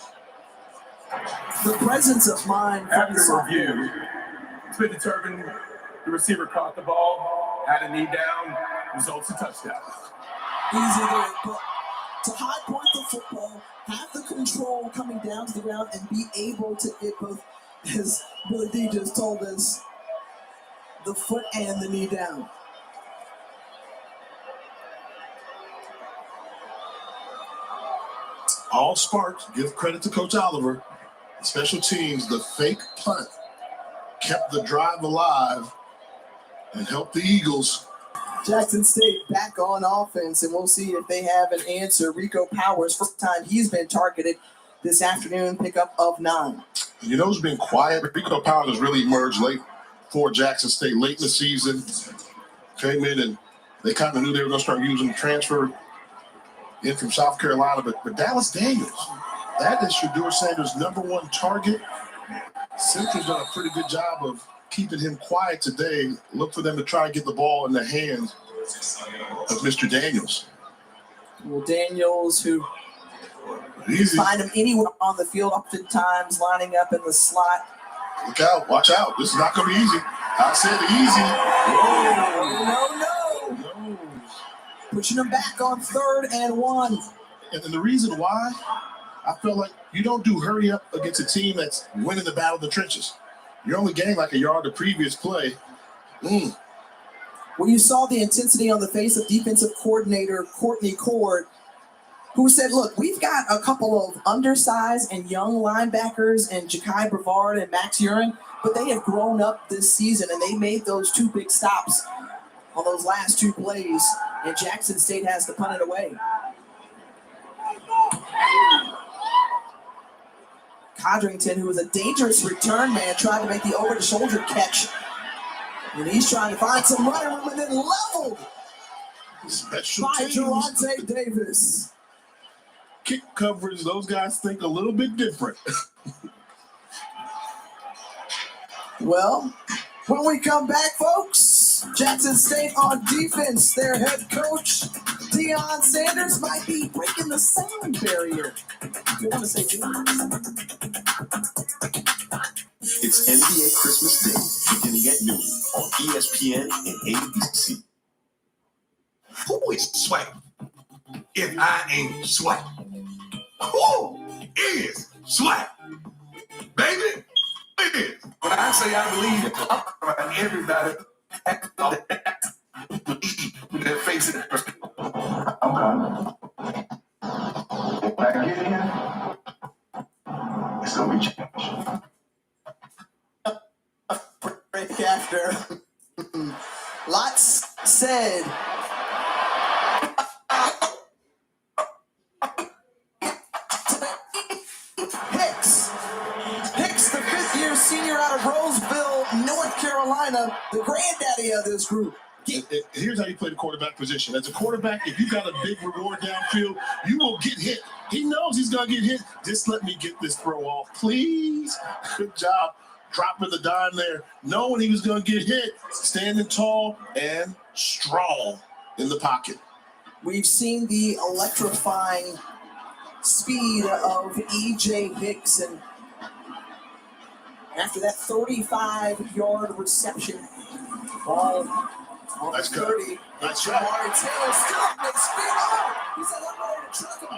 The presence of mind. After review, it's been determined the receiver caught the ball, had a knee down, results in touchdown. Easy there, but to high point the football, have the control coming down to the ground, and be able to get both, as Billy D just told us, the foot and the knee down. All sparks, give credit to Coach Oliver. Special teams, the fake punt kept the drive alive and helped the Eagles. Jackson State back on offense, and we'll see if they have an answer. Rico Powers, first time he's been targeted this afternoon, pickup of 9. You know who's been quiet? Rico Powers has really emerged late for Jackson State, late in the season. Came in and they kind of knew they were going to start using transfer in from South Carolina, but Dallas Daniels, that is Shedeur Sanders' #1 target. Central's done a pretty good job of keeping him quiet today. Look for them to try and get the ball in the hands of Mr. Daniels. Well, Daniels, who Easy. find him anywhere on the field, oftentimes lining up in the slot. Look out, watch out. This is not going to be easy. I said easy. No. Pushing him back on 3rd and 1. And the reason why, I felt like you don't do hurry up against a team that's winning the battle of the trenches. You only gained like a yard the previous play. Well, you saw the intensity on the face of defensive coordinator Courtney Cord, who said, look, we've got a couple of undersized and young linebackers and Ja'Kai Brevard and Max Urin, but they have grown up this season, and they made those 2 big stops on those last 2 plays, and Jackson State has to punt it away. Codrington, who was a dangerous return man, tried to make the over-the-shoulder catch. And he's trying to find some running room, and then leveled Special by teams. Gervonta Davis. Kick coverage, those guys think a little bit different. Well, when we come back, folks, Jackson State on defense, their head coach, Deion Sanders, might be breaking the sound barrier. You want to say It's NBA Christmas Day. ESPN and ABC. Who is Sway if I ain't Sway? Who is Sway? Baby, it is. When I say I believe it, I'm around everybody with their face in it. Okay. When I get in, it's gonna be changed. Break after. Lots said. Hicks, the fifth-year senior out of Roseville, North Carolina, the granddaddy of this group. Here's how you play the quarterback position. As a quarterback, if you got a big reward downfield, you will get hit. He knows he's going to get hit. Just let me get this throw off, please. Good job dropping the dime there, knowing he was going to get hit, standing tall and strong in the pocket. We've seen the electrifying speed of E.J. Hicks, and after that 35-yard reception, ball on nice 30. Nice try. Jamari Taylor still up with speed. He said, I'm ready to truck him.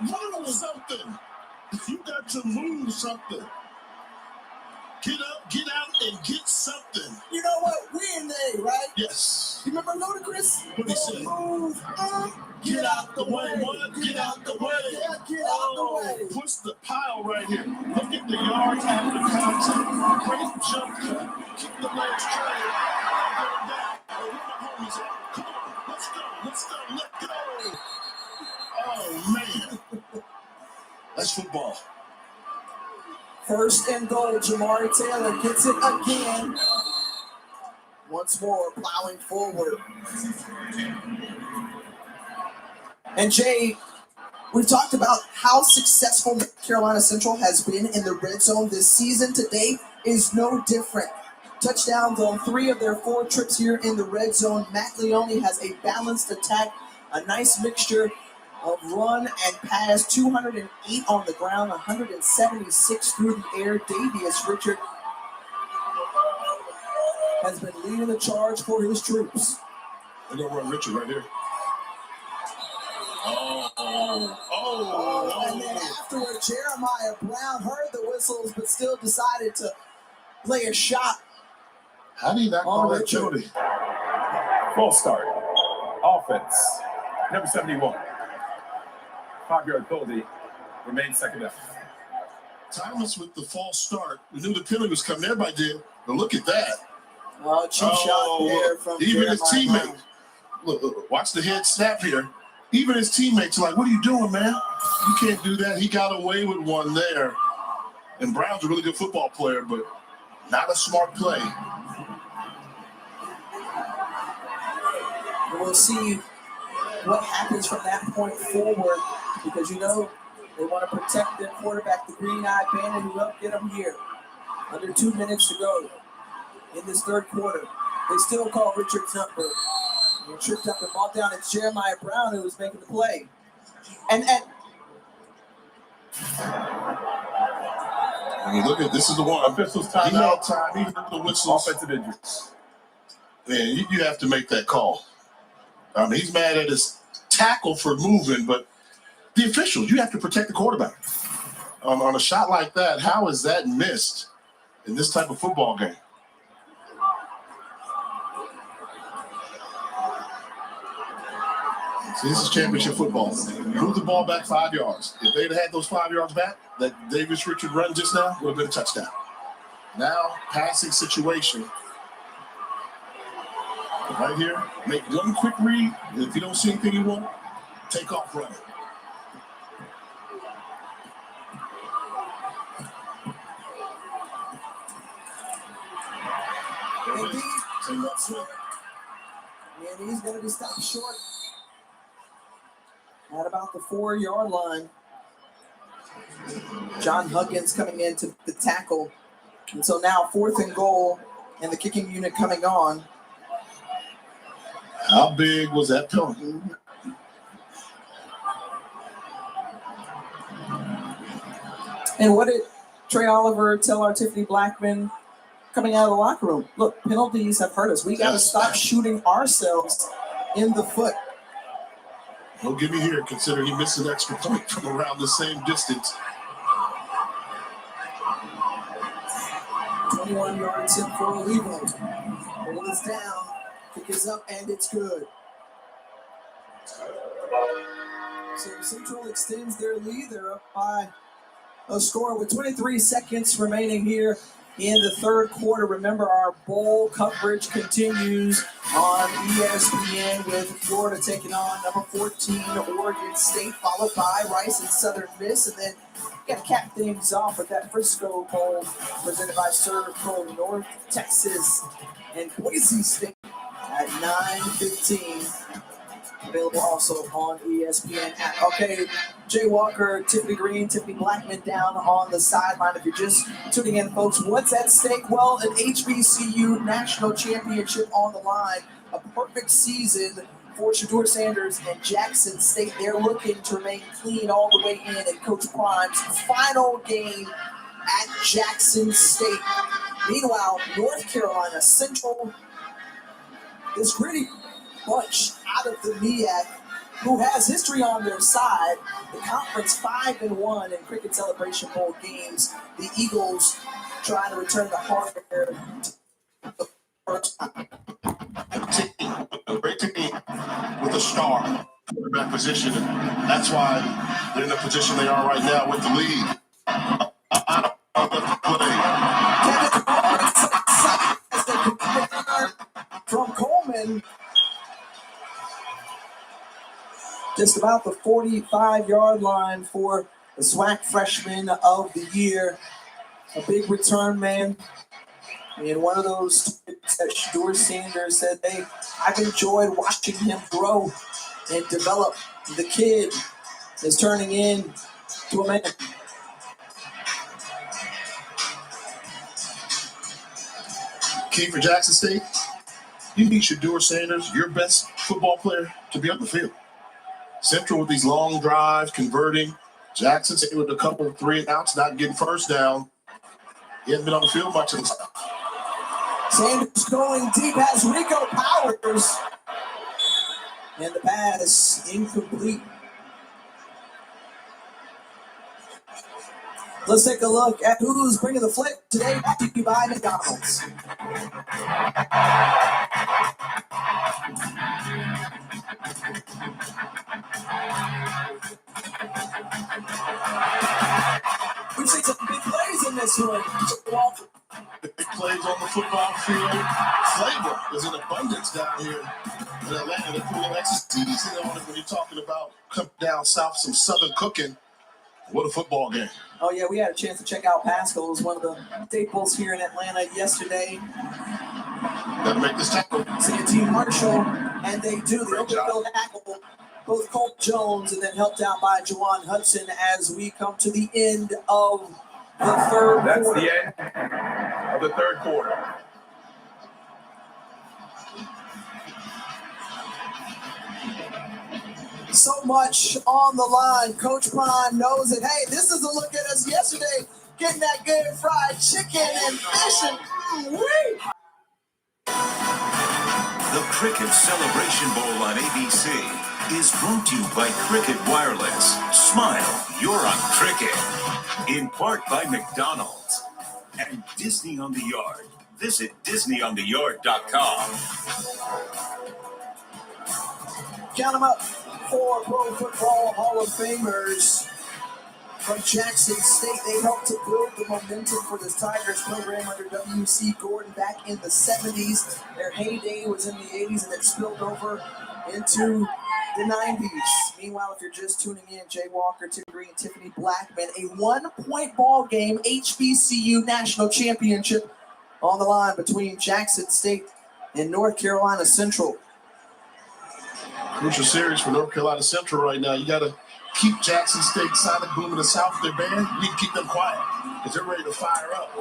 Move something. You got to move something. Get up, get out, and get something. You know what? We in there, right? Yes. You remember Ludacris? What he said? Move. Get out the way. What? Get out the way. Yeah, get out the way. Push the pile right here. Look at the yards after contact. Great jump cut. Keep the legs trained. Going down. Where my homies at? Come on. Let's go. Let's go. Let's go. Oh, man. That's football. First and goal, Jamari Taylor gets it again. Once more, plowing forward. And Jay, we've talked about how successful Carolina Central has been in the red zone this season. Today is no different. Touchdowns on 3 of their 4 trips here in the red zone. Matt Leone has a balanced attack, a nice mixture of run and pass, 208 on the ground, 176 through the air. Davius Richard has been leading the charge for his troops. They're going to run Richard right here. And then afterward, Jeremiah Brown heard the whistles, but still decided to play a shot. How do you not call that penalty? Full start. Offense. Number 71. 5-yard penalty. Remains second down. Thomas with the false start. We knew the penalty was coming. Everybody did. But look at that. Cheap shot there from even Jeremiah his teammate. Brown. Look, watch the head snap here. Even his teammates are like, what are you doing, man? You can't do that. He got away with one there. And Brown's a really good football player, but not a smart play. We'll see what happens from that point forward, because you know they want to protect their quarterback, the green-eyed bandit, who helped get them here. Under 2 minutes to go in this third quarter. They still call Richard's number. He tripped up and ball down. It's Jeremiah Brown who was making the play. And I mean, look at this is the one. Officials time He out. had time. Even the whistles. Offensive injuries. Man, you have to make that call. I mean, he's mad at his tackle for moving, but the officials, you have to protect the quarterback. On a shot like that, how is that missed in this type of football game? See, this is championship football. Move the ball back 5 yards. If they'd had those 5 yards back, that Davis Richard run just now would have been a touchdown. Now, passing situation. Right here, make one quick read. If you don't see anything you want, take off running. And he's going to be stopped short at about the 4-yard line. John Huggins coming in to the tackle. And so now 4th and goal, and the kicking unit coming on. How big was that penalty? And what it Trey Oliver tell our Tiffany Blackman coming out of the locker room, look, penalties have hurt us. We got to stop shooting ourselves in the foot. Don't get me here, consider he missed an extra point from around the same distance. 21-yard tip for Olivo. Ball is down, kick is up, and it's good. So Central extends their lead. They're up by a score with 23 seconds remaining here in the third quarter. Remember, our bowl coverage continues on ESPN with Florida taking on number 14 Oregon State, followed by Rice and Southern Miss, and then got to cap things off with that Frisco Bowl presented by Serve Pro North Texas and Boise State at 9:15. Available also on ESPN app. Okay, Jay Walker, Tiffany Green, Tiffany Blackman down on the sideline. If you're just tuning in, folks, what's at stake? Well, an HBCU national championship on the line. A perfect season for Shedeur Sanders and Jackson State. They're looking to remain clean all the way in at Coach Prime's final game at Jackson State. Meanwhile, North Carolina Central, this gritty bunch out of the MEAC, who has history on their side. The conference 5-1 in Cricket Celebration Bowl games. The Eagles trying to return the hardware the first time. A great team with a star quarterback position, and that's why they're in the position they are right now with the lead. From Coleman, just about the 45-yard line for the SWAC freshman of the year. A big return man. And one of those that Shedeur Sanders said, hey, I've enjoyed watching him grow and develop. The kid is turning into a man. Key for Jackson State, you need Shedeur Sanders, your best football player, to be on the field. Central with these long drives, converting. Jackson State with a couple of 3 and outs, not getting first down. He hasn't been on the field much of this. Sanders going deep, has Rico Powers. And the pass incomplete. Let's take a look at who's bringing the flip today, brought to you by McDonald's. We've seen some big plays in this one. Big plays on the football field. Flavor is in abundance down here in Atlanta. They put a little extra seasoning on it when you're talking about come down south, some southern cooking. What a football game. Oh, yeah, we had a chance to check out Pascal. It was one of the staples here in Atlanta yesterday. Got to make this tackle. Santee Marshall, and they do. The open field tackle, both Colt Jones, and then helped out by Juwan Hudson as we come to the end of the third quarter. That's the end of the third quarter. So much on the line. Coach Prime knows it. Hey, this is a look at us yesterday, getting that good fried chicken and fish and The Cricket Celebration Bowl on ABC is brought to you by Cricket Wireless. Smile, you're on Cricket. In part by McDonald's and Disney on the Yard. Visit DisneyOnTheYard.com. Count them up. 4 Pro Football Hall of Famers from Jackson State. They helped to build the momentum for this Tigers program under W.C. Gordon back in the 70s. Their heyday was in the 80s and it spilled over into the 90s. Meanwhile, if you're just tuning in, Jay Walker, Tim Green, Tiffany Blackman, a 1-point ball game HBCU national championship on the line between Jackson State and North Carolina Central. Crucial series for North Carolina Central right now. You got to keep Jackson State silent, boom in the south their band. You need to keep them quiet because they're ready to fire up.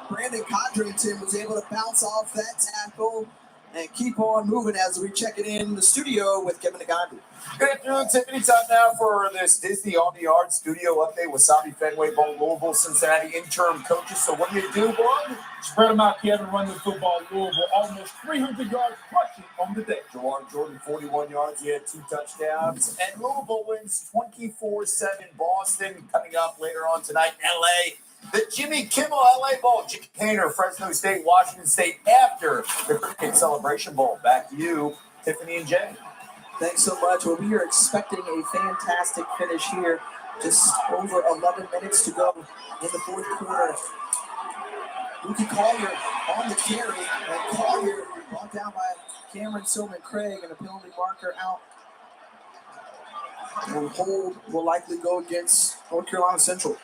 Brandon Codrington was able to bounce off that tackle and keep on moving as we check it in the studio with Kevin Nagandi. Good afternoon, Tiffany. Time now for this Disney on the Yard studio update with Wasabi Fenway Bowl, Louisville, Cincinnati interim coaches. So what do you do, bud? Spread them out, Kevin. Run the football. Louisville almost 300 yards rushing on the day. Jawar Jordan, 41 yards. He had 2 touchdowns. And Louisville wins 24-7. Boston coming up later on tonight. L.A. The Jimmy Kimmel LA Bowl. Jim Painter, Fresno State, Washington State after the Cricket Celebration Bowl. Back to you, Tiffany and Jay. Thanks so much. Well, we are expecting a fantastic finish here. Just over 11 minutes to go in the fourth quarter. Luke Collier on the carry, and Collier brought down by Cameron Silman Craig, and a penalty marker out. And hold will likely go against North Carolina Central.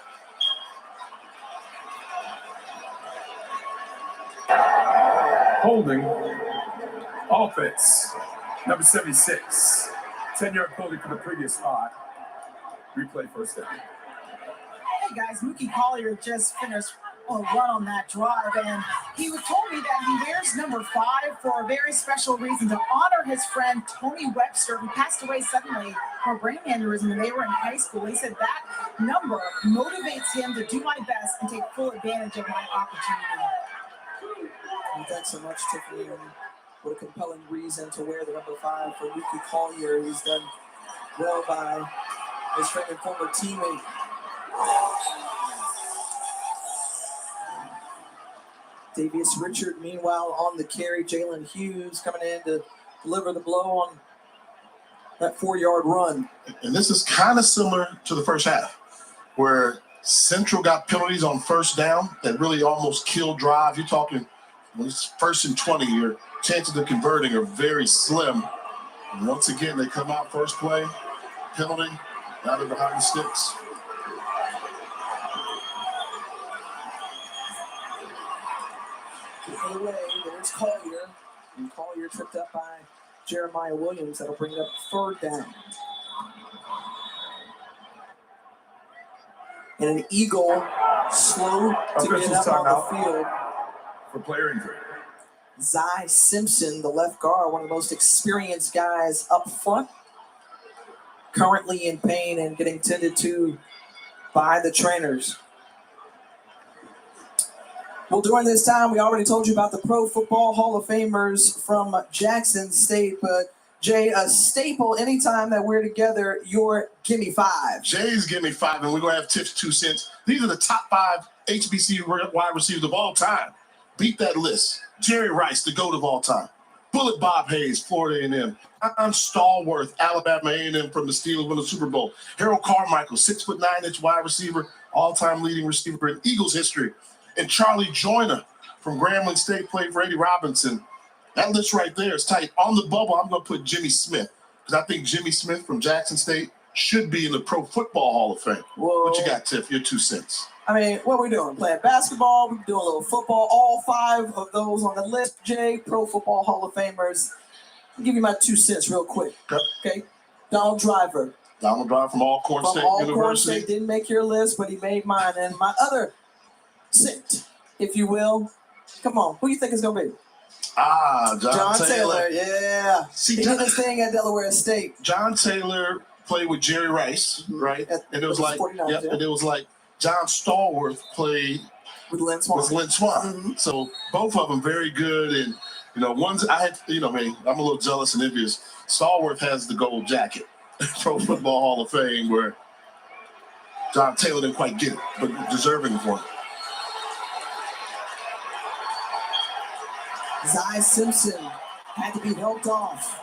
Holding. Offense. Number 76. 10-yard penalty for the previous spot. Replay first down. Hey guys, Mookie Collier just finished a run on that drive, and he told me that he wears number 5 for a very special reason, to honor his friend Tony Webster, who passed away suddenly from a brain aneurysm when they were in high school. He said that number motivates him to do my best and take full advantage of my opportunity. Well, thanks so much, Tiffany. And what a compelling reason to wear the number 5 for Mookie Collier. He's done well by his friend and former teammate. Davius Richard, meanwhile, on the carry. Jalen Hughes coming in to deliver the blow on that 4-yard run. And this is kind of similar to the first half, where Central got penalties on first down that really almost killed drive. You're talking when it's 1st and 20, your chances of converting are very slim. And once again, they come out first play, penalty, now they're behind the sticks. Away, there's Collier, and Collier tripped up by Jeremiah Williams. That'll bring up 3rd down. And an Eagle slow to get up on the field for player injury. Zy Simpson, the left guard, one of the most experienced guys up front, currently in pain and getting tended to by the trainers. Well, during this time, we already told you about the Pro Football Hall of Famers from Jackson State, but Jay, a staple anytime that we're together, your Gimme 5. Jay's Gimme 5, and we're going to have Tiff's 2 cents. These are the top 5 HBCU wide receivers of all time. Beat that list. Jerry Rice, the GOAT of all time. Bullet Bob Hayes, Florida A&M. John Stallworth, Alabama A&M from the Steelers win the Super Bowl. Harold Carmichael, 6'9" wide receiver, all-time leading receiver in Eagles history. And Charlie Joyner from Grambling State played for Eddie Robinson. That list right there is tight. On the bubble, I'm going to put Jimmy Smith, because I think Jimmy Smith from Jackson State should be in the Pro Football Hall of Fame. Whoa. What you got, Tiff? Your 2 cents. I mean, what are we doing? Playing basketball, we're doing a little football. All 5 of those on the list, Jay, Pro Football Hall of Famers. I'll give you my 2 cents real quick. Okay. Donald Driver. Donald Driver from Alcorn State University. Alcorn State didn't make your list, but he made mine. And my other cent, if you will. Come on, who do you think it's going to be? John Taylor. Yeah. He did his thing at Delaware State. John Taylor played with Jerry Rice, right? And it was like, and it was like John Stallworth played with Lynn Swann. Mm-hmm. So both of them very good. And, one's I had, I'm a little jealous and envious. Stallworth has the gold jacket, Pro Football Hall of Fame, where John Taylor didn't quite get it, but deserving for it. Zy Simpson had to be helped off.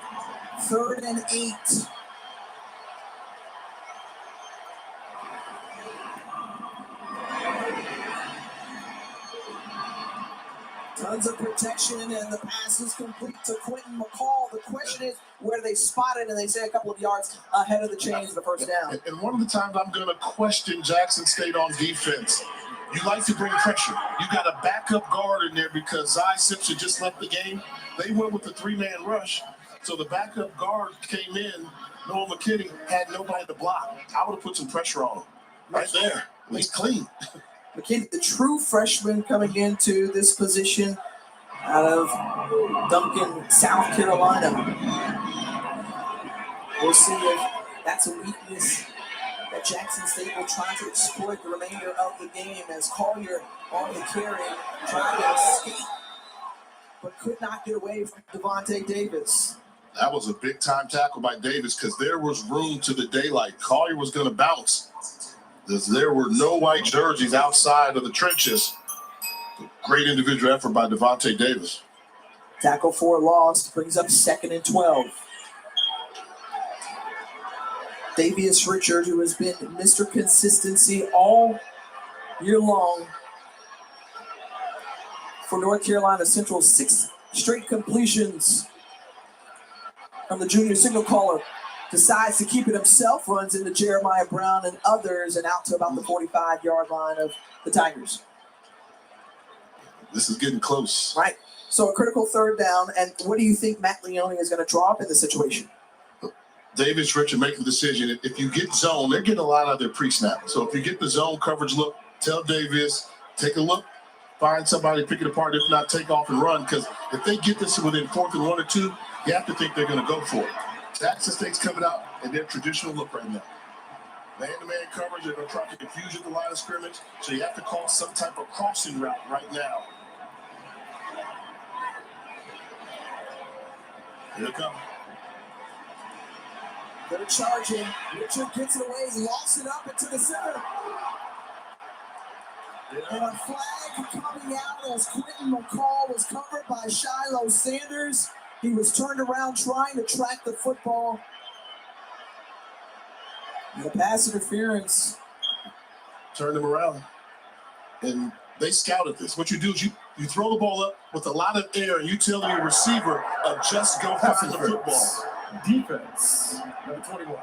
3rd and 8. Tons of protection, and the pass is complete to Quentin McCall. The question is, where they spot it, and they say a couple of yards ahead of the chains of the first down. And one of the times I'm going to question Jackson State on defense. You like to bring pressure. You got a backup guard in there because Zy Simpson just left the game. They went with the 3-man rush. So the backup guard came in. Noah McKinney had nobody to block. I would have put some pressure on him. Right there. He's clean. McKinney, the true freshman coming into this position. out of Duncan, South Carolina. We'll see if that's a weakness that Jackson State will try to exploit the remainder of the game as Collier on the carry, trying to escape, but could not get away from Devontae Davis. That was a big-time tackle by Davis because there was room to the daylight. Collier was going to bounce. There were no white jerseys outside of the trenches. Great individual effort by Devontae Davis. Tackle for loss brings up 2nd and 12. Davius Richard, who has been Mr. Consistency all year long for North Carolina Central. 6 straight completions from the junior signal caller. Decides to keep it himself, runs into Jeremiah Brown and others, and out to about the 45-yard line of the Tigers. This is getting close. Right. So a critical 3rd down, and what do you think Matt Leone is going to draw up in this situation? Davis Richard making the decision. If you get zone, they're getting a lot out of their pre-snap. So if you get the zone coverage look, tell Davis, take a look, find somebody, pick it apart. If not, take off and run. Because if they get this within 4th and 1 or 2, you have to think they're going to go for it. Jackson State's coming out in their traditional look right now. Man-to-man coverage, they're going to try to confuse you at the line of scrimmage. So you have to call some type of crossing route right now. Here it comes. They're charging. Richard gets it away. He lofts it up into the center. And a flag coming out as Quentin McCall was covered by Shiloh Sanders. He was turned around trying to track the football. And the pass interference. Turned him around. And they scouted this. What you do is you throw the ball up with a lot of air and you tell your receiver, just go find the football. Defense, number 21.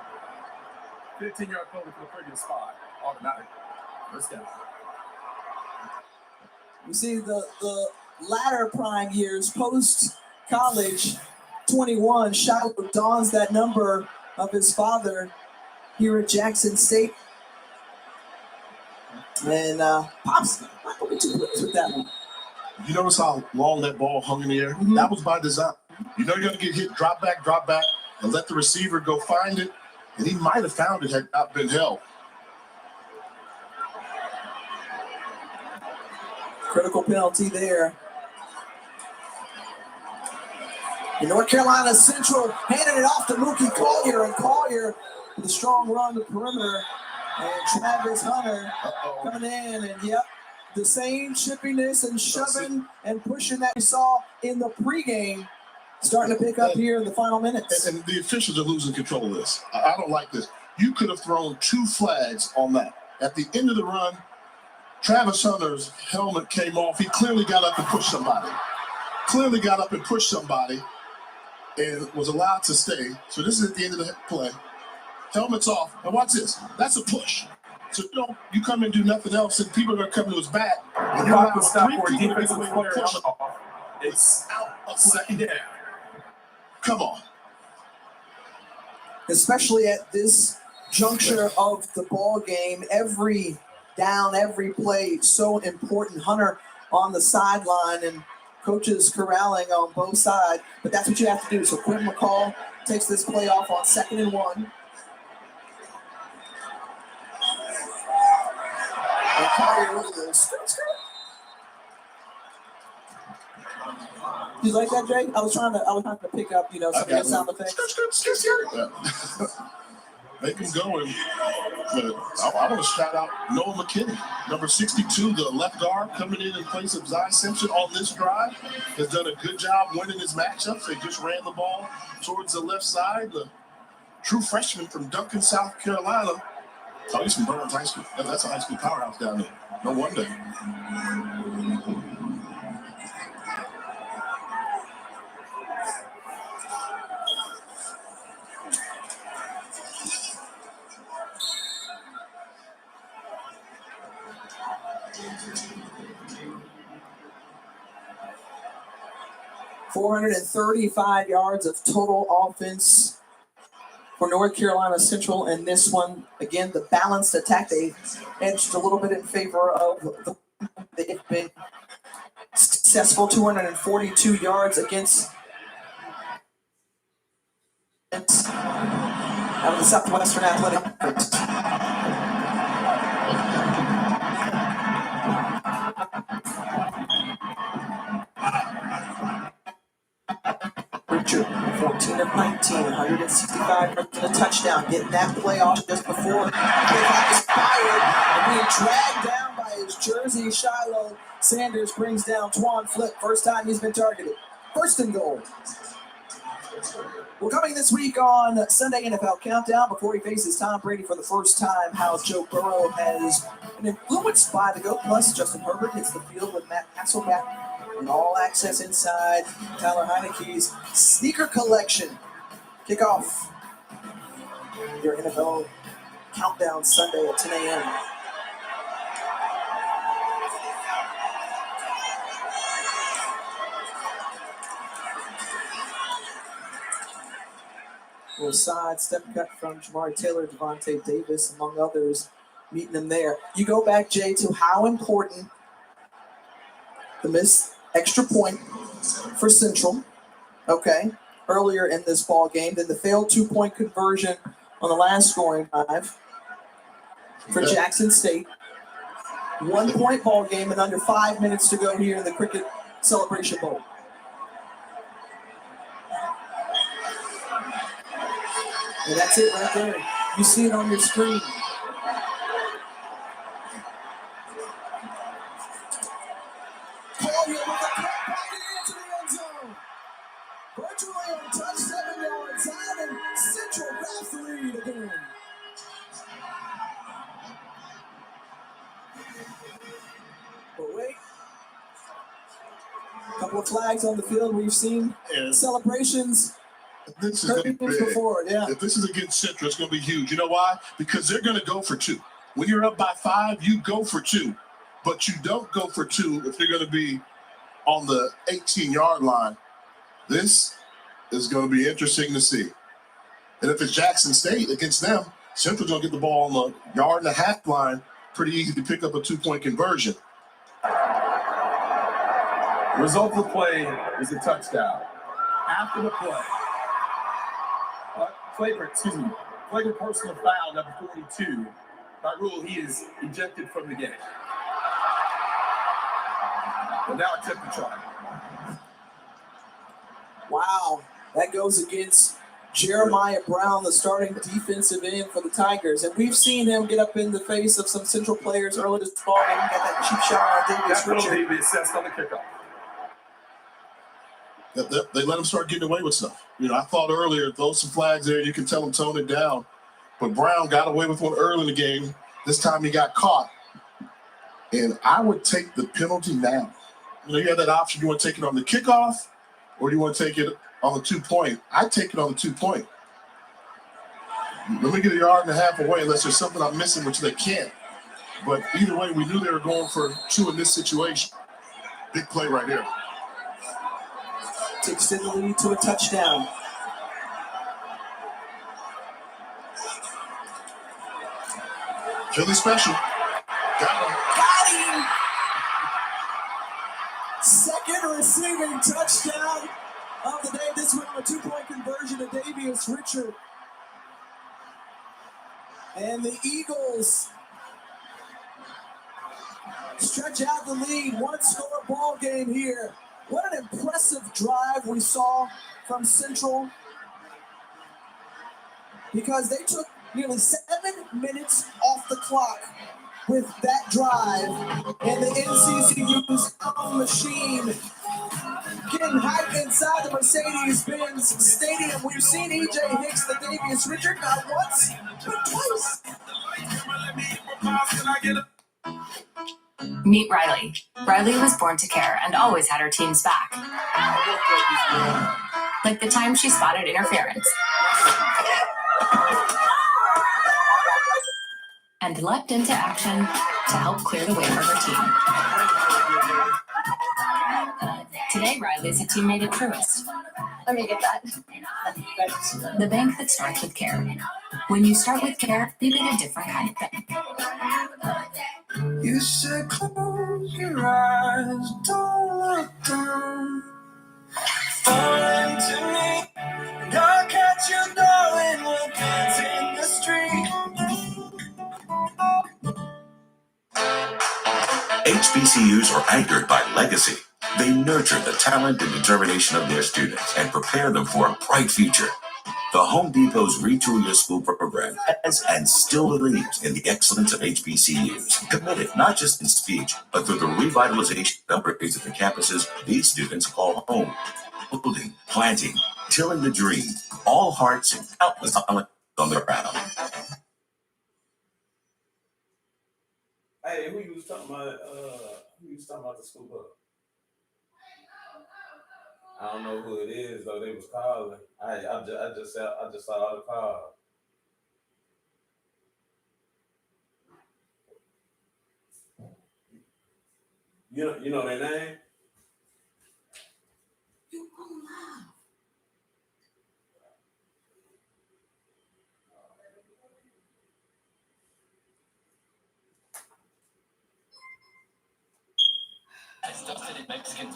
15-yard penalty for the previous spot. Automatic. First down. You see the latter prime years, post-college, 21, Shiloh dons that number of his father here at Jackson State. And Pops, not going to be too quick with that one. You notice how long that ball hung in the air? Mm-hmm. That was by design. You know you're going to get hit, drop back, and let the receiver go find it. And he might have found it had not been held. Critical penalty there. And North Carolina Central handed it off to Mookie Collier, and Collier with a strong run to the perimeter. And Travis Hunter coming in, and yep, the same chippiness and shoving and pushing that we saw in the pregame starting to pick up here in the final minutes. And the officials are losing control of this. I don't like this. You could have thrown 2 flags on that. At the end of the run, Travis Hunter's helmet came off. He clearly got up and pushed somebody. And was allowed to stay. So this is at the end of the play. Helmet's off. And watch this. That's a push. So you come and do nothing else, and people are going to come to his back. And you're Clock not will stop three for people to defensive get away player with a push. off. It's out of 2nd down. Come on. Especially at this juncture of the ball game, every down, every play, so important. Hunter on the sideline and coaches corralling on both sides, but that's what you have to do. So Quentin McCall takes this play off on 2nd and 1. And Collier with the skirt. You like that, Jay? I was trying to pick up, some of the sound effects. Make him going. But I want to shout out Noah McKinney, number 62, the left guard, coming in place of Zion Simpson on this drive. Has done a good job winning his matchups. They just ran the ball towards the left side. The true freshman from Duncan, South Carolina. Oh, he's from Burns High School. That's a high school powerhouse down there. No wonder. .435 yards of total offense for North Carolina Central in this one. Again, the balanced attack, they edged a little bit in favor of they've been successful 242 yards against out of the Southwestern Athletic Conference. Richard, 14 of 19, 165 yards and a touchdown, getting that play off just before the clock is fired and being dragged down by his jersey. Shiloh Sanders brings down Twan Flip. First time he's been targeted. First and goal. Well, coming this week on Sunday NFL Countdown, before he faces Tom Brady for the first time, how Joe Burrow has been influenced by the GOAT. Plus, Justin Herbert hits the field with Matt Hasselbeck and All Access Inside. Tyler Heineke's Sneaker Collection. Kickoff your NFL Countdown Sunday at 10 a.m. Little side step cut from Jamari Taylor, Devontae Davis, among others, meeting them there. You go back, Jay, to how important the missed extra point for Central, okay, earlier in this ball game, then the failed 2-point conversion on the last scoring drive for Jackson State. 1-point ball game and under 5 minutes to go here in the Cricket Celebration Bowl. And that's it right there. You see it on your screen. Collier with a cut back into the end zone. Virtually untouched, 7 yards out, and Central grabs the lead again. But wait. A couple of flags on the field. We've seen celebrations. This is going to be big. Before, yeah. If this is against Central, it's going to be huge. You know why? Because they're going to go for 2. When you're up by 5, you go for 2. But you don't go for 2 if you're going to be on the 18-yard line. This is going to be interesting to see. And if it's Jackson State against them, Central's going to get the ball on the 1.5 yard line. Pretty easy to pick up a 2-point conversion. The result of the play is a touchdown. After the play, flagrant personal foul, number 42. By rule, he is ejected from the game. But now attempt to try. Wow, that goes against Jeremiah Brown, the starting defensive end for the Tigers. And we've seen him get up in the face of some Central players early this ball game. He got that cheap shot on Davis Richard. That will be assessed on the kickoff. They let him start getting away with stuff. You know, I thought earlier, throw some flags there, you can tell him tone it down. But Brown got away with one early in the game. This time he got caught. And I would take the penalty now. You know, you have that option. You want to take it on the kickoff or do you want to take it on the 2-point? I'd take it on the 2-point. Let me get 1.5 yards away unless there's something I'm missing, which they can't. But either way, we knew they were going for 2 in this situation. Big play right here. To extend the lead to a touchdown. Philly special. Got him. Got him! Second receiving touchdown of the day. This one on a 2-point conversion to Davis Richard. And the Eagles stretch out the lead. 1-score ball game here. What an impressive drive we saw from Central, because they took nearly 7 minutes off the clock with that drive, and the NCCU's own machine getting hyped inside the Mercedes-Benz Stadium. We've seen E.J. Hicks, the Davis Richard, not once, but twice. Meet Riley. Riley was born to care and always had her team's back. Like the time she spotted interference and leapt into action to help clear the way for her team. Today, Riley's a teammate at Truist. Let me get that. The bank that starts with care. When you start with care, you get a different kind of bank. You said close your eyes, don't look down, falling to me, and I'll catch you, darling, we'll dance in the street. HBCUs are anchored by legacy. They nurture the talent and determination of their students and prepare them for a bright future. The Home Depot's Retool Your School program has and still believes in the excellence of HBCUs, committed not just in speech, but through the revitalization and upgrades of the campuses these students call home. Building, planting, tilling the dream, all hearts and countless talent on the ground. Hey, who you was talking about? Who you was talking about the school book? I don't know who it is though. They was calling. I just saw all the calls. You know their name?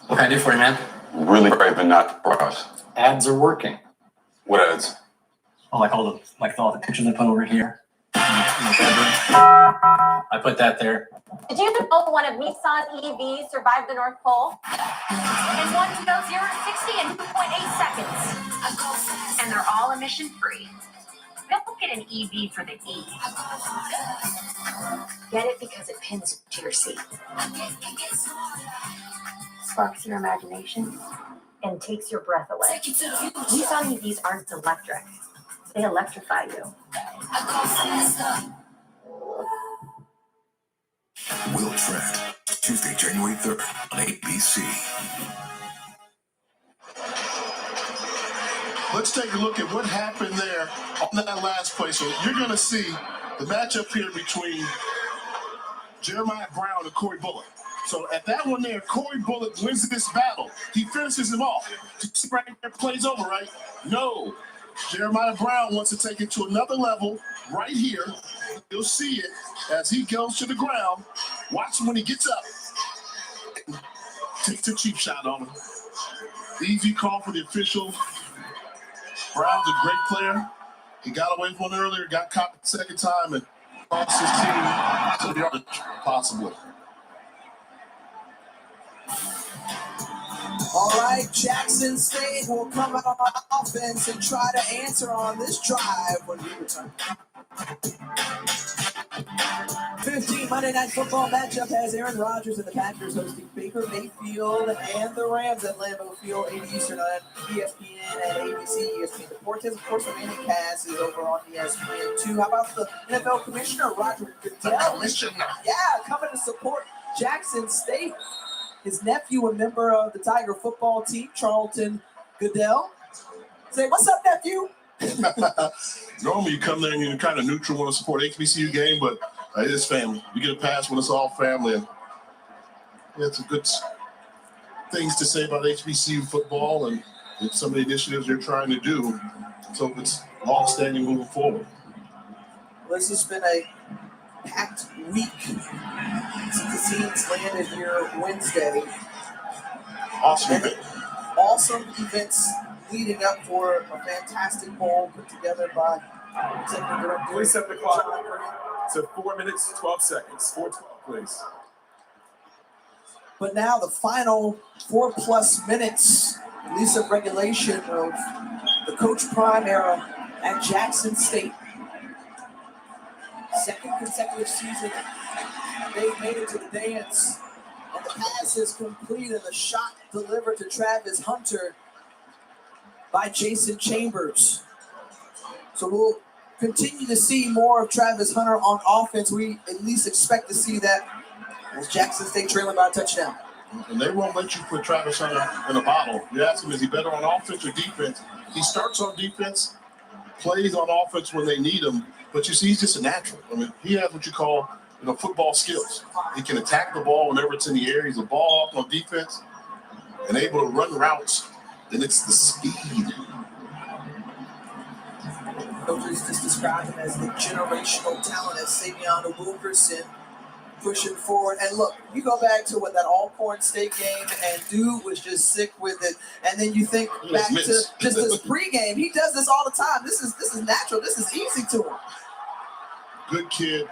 What can I do for you, man? Really brave but not for us. Ads are working. What ads? Oh, like all the pictures I put over here. I put that there. Did you know one of Nissan's EVs survived the North Pole? And one to go 0 to 60 in 2.8 seconds. And they're all emission free. Don't get an EV for the E. Get it because it pins to your seat. Sparks your imagination and takes your breath away. Nissan EVs aren't electric. They electrify you. Will Trent, Tuesday, January 3rd on ABC. Let's take a look at what happened there on that last play. So you're going to see the matchup here between Jeremiah Brown and Corey Bullock. So at that one there, Corey Bullock wins this battle. He finishes him off. Plays over, right? No. Jeremiah Brown wants to take it to another level right here. You'll see it as he goes to the ground. Watch him when he gets up. Takes a cheap shot on him. Easy call for the official. Brown's a great player. He got away from one earlier, got caught the second time, and cost his team some yardage, possibly. All right, Jackson State will come out on offense and try to answer on this drive when we return. 15 Monday Night Football matchup has Aaron Rodgers and the Packers hosting Baker Mayfield and the Rams at Lambeau Field, 8 Eastern on ESPN and ABC. ESPN Deportes, of course, remaining cast is over on ESPN2. How about the NFL Commissioner, Roger Goodell? Yeah, coming to support Jackson State. His nephew, a member of the Tiger football team, Charlton Goodell. Say, what's up, nephew? Normally you come there and you're kind of neutral, want to support HBCU game, but it is family. You get a pass when it's all family. And yeah, it's a good things to say about HBCU football and some of the initiatives they're trying to do. So it's long-standing moving forward. Well, this has been a packed week since the teams landed here Wednesday. Awesome events leading up for a fantastic bowl put together by Executive Director. Please set the clock. So 4 minutes, 12 seconds. 4:12, please. But now the final 4+ minutes, at least of regulation of the Coach Prime era at Jackson State. Second consecutive season, they made it to the dance. And the pass is complete and the shot delivered to Travis Hunter by Jason Chambers. So we'll continue to see more of Travis Hunter on offense. We at least expect to see that as Jackson State trailing by a touchdown. And they won't let you put Travis Hunter in a bottle. You ask him, is he better on offense or defense? He starts on defense, plays on offense when they need him, but you see, he's just a natural. I mean, he has what you call, football skills. He can attack the ball whenever it's in the air. He's a ball up on defense and able to run routes. Then it's the speed. Coaches just described him as the generational talent as Savion Wilkerson pushing forward. And look, you go back to that Alcorn State game, and dude was just sick with it. And then you think back to just this pregame. He does this all the time. This is natural. This is easy to him. Good kid,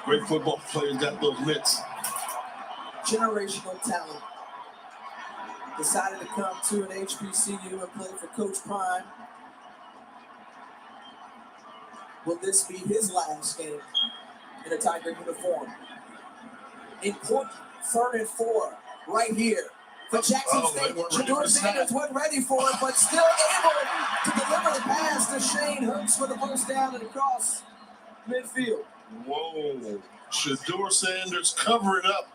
great football player, got those mitts. Generational talent. Decided to come to an HBCU and play for Coach Prime. Will this be his last game in a Tiger uniform? Important 3rd and 4 right here for Jackson State. Shador Sanders wasn't ready for it, but still able to deliver the pass to Shane Hooks for the first down and across midfield. Whoa. Shador Sanders covering up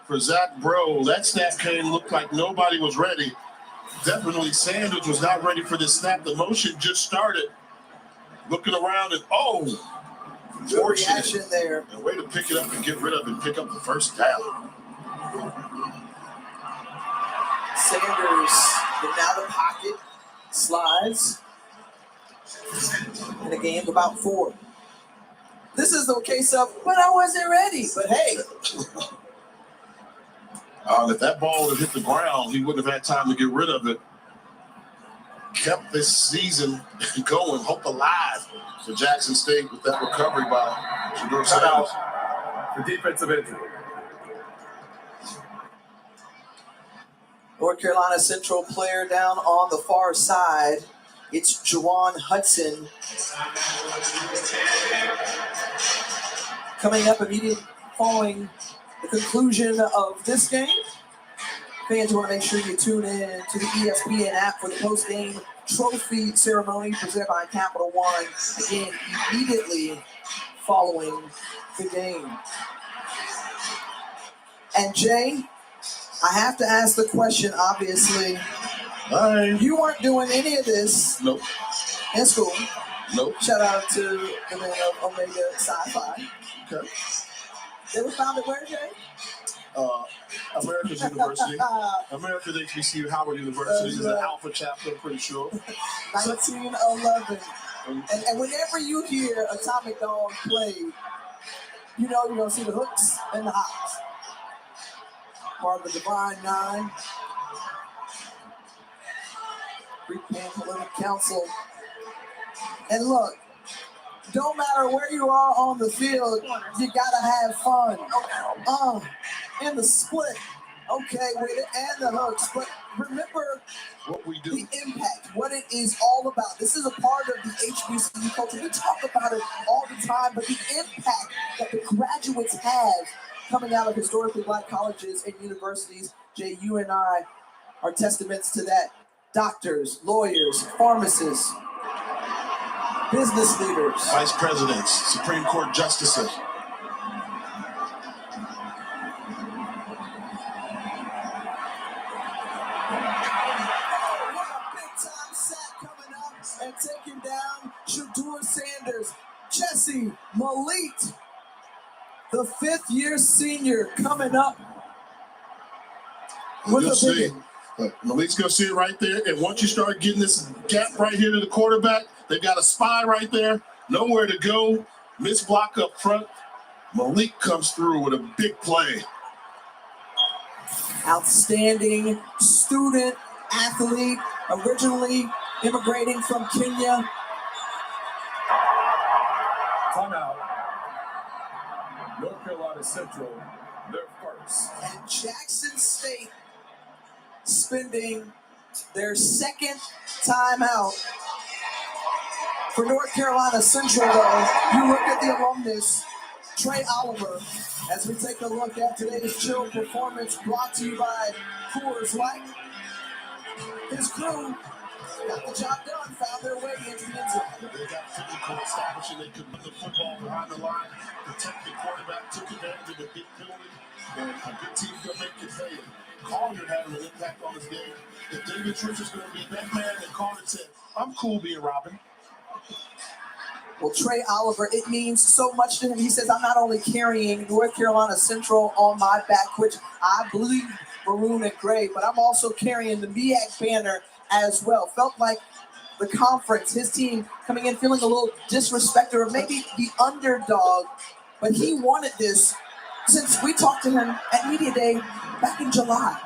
for Zach Bro. That snap came, looked like nobody was ready. Definitely Sanders was not ready for this snap. The motion just started. Looking around and, good reaction there. And way to pick it up and get rid of it and pick up the first down. Sanders in now the pocket, slides, in a game of about 4. This is the case of, but I wasn't ready. But hey. If that ball would have hit the ground, he wouldn't have had time to get rid of it. Kept this season going, hope alive for Jackson State with that recovery by Shador Sanders. For defensive injury. North Carolina Central player down on the far side. It's Juwan Hudson. Coming up immediately following the conclusion of this game. Fans want to make sure you tune in to the ESPN app for the post-game trophy ceremony presented by Capital One. Again, immediately following the game. And Jay, I have to ask the question, obviously. Hi. You weren't doing any of this Nope. in school. Nope. Shout out to the men of Omega Sci-Fi. Okay. They were founded where, Jay? America's University. America's HBCU, Howard University is an alpha chapter, I'm pretty sure. 1911. And whenever you hear Atomic Dog play, you know you're going to see the hooks and the hops. Part of the Divine Nine. Greek Pan Political Council. And look, don't matter where you are on the field, you gotta have fun. In the split, okay, with it and the hooks. But remember what we do, the impact, what it is all about. This is a part of the HBCU culture. We talk about it all the time, but the impact that the graduates have coming out of historically black colleges and universities, Jay, you and I are testaments to that. Doctors, lawyers, pharmacists, business leaders, vice presidents, Supreme Court justices. And taking down Shador Sanders, Jesse Malik, the 5th-year senior, coming up with a big one. Malik's gonna see it right there, and once you start getting this gap right here to the quarterback, they got a spy right there, nowhere to go, miss block up front. Malik comes through with a big play. Outstanding student, athlete, originally immigrating from Kenya. Timeout. North Carolina Central, their first. And Jackson State spending their 2nd timeout. For North Carolina Central, though, you look at the alumnus, Trey Oliver, as we take a look at today's chill performance brought to you by Coors Light. His crew got the job done, found their way into the end zone. They got physical establishing they could put the football behind the line, protect the quarterback, took advantage of a big penalty, and a good team gonna make it pay. Collier having an impact on his game. If David Trish is gonna be that man, and Collier said, I'm cool being Robin. Well, Trey Oliver, it means so much to him. He says, I'm not only carrying North Carolina Central on my back, which I believe maroon and gray, but I'm also carrying the MEAC banner as well. Felt like the conference, his team coming in feeling a little disrespected or maybe the underdog, but he wanted this since we talked to him at Media Day back in July.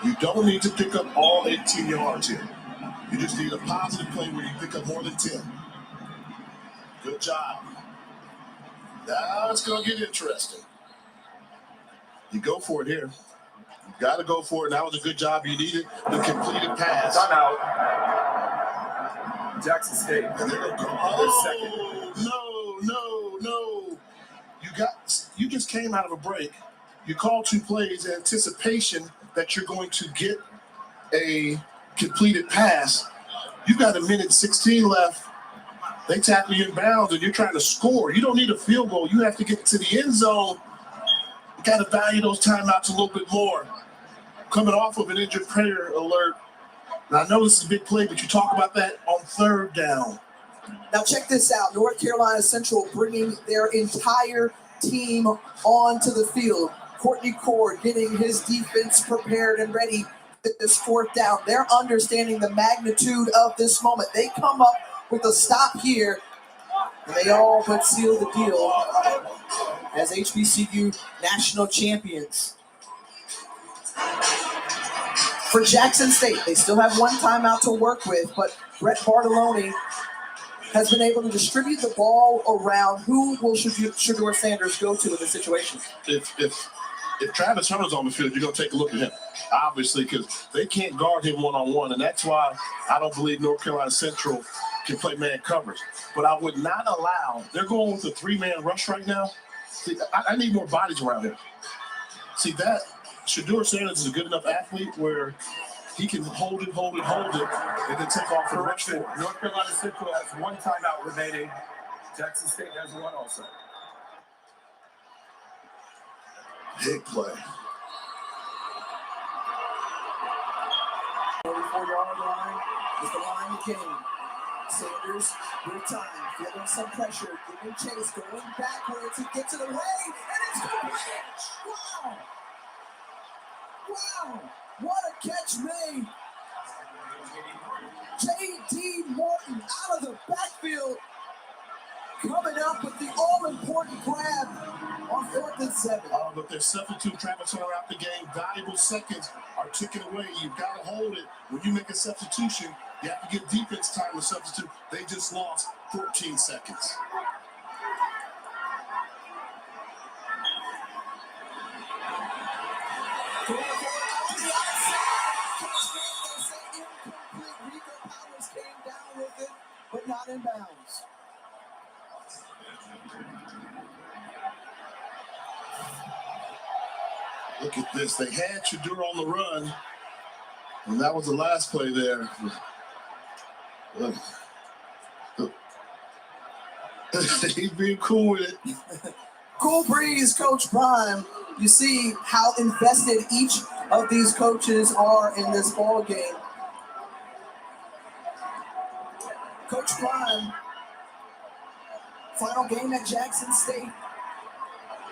You don't need to pick up all 18 yards here. You just need a positive play where you pick up more than 10. Good job. Now it's going to get interesting. You go for it here. You got to go for it. That was a good job. You needed the completed pass. Timeout. Jackson State. And they're going to go. No. You just came out of a break. You called 2 plays in anticipation that you're going to get a completed pass. You've got 1:16 left. They tackle you in bounds and you're trying to score. You don't need a field goal. You have to get to the end zone. You got to value those timeouts a little bit more. Coming off of an injured player alert. Now, I know this is a big play, but you talk about that on 3rd down. Now check this out. North Carolina Central bringing their entire team onto the field. Courtney Cord getting his defense prepared and ready at this 4th down. They're understanding the magnitude of this moment. They come up with a stop here, and they all but seal the deal as HBCU national champions. For Jackson State, they still have 1 timeout to work with, but Brett Bartolone has been able to distribute the ball around. Who will Shedeur Sanders go to in this situation? If Travis Hunter's on the field, you're going to take a look at him, obviously, because they can't guard him one-on-one, and that's why I don't believe North Carolina Central can play man coverage. But I would not allow – they're going with a 3-man rush right now. See, I need more bodies around here. See, that Shedeur Sanders is a good enough athlete where he can hold it, and then take off the rush. North Carolina Central has 1 timeout remaining. Jackson State has 1 also. Big play. 44-yard line is the line of game. Sanders with time, feeling some pressure, giving chase, going backwards. He gets it away, and it's complete. Wow! What a catch made. J.D. Morton out of the backfield, coming up with the all-important grab on 4th and 7. But their substitute, Travis Hunter, out the game. Valuable seconds are ticking away. You've got to hold it. When you make a substitution, you have to give defense time to substitute. They just lost 14 seconds. But not in bounds. Look at this. They had Shedeur on the run, and that was the last play there. He's being cool with it. Cool breeze, Coach Prime. You see how invested each of these coaches are in this ball game. Coach Prime, final game at Jackson State.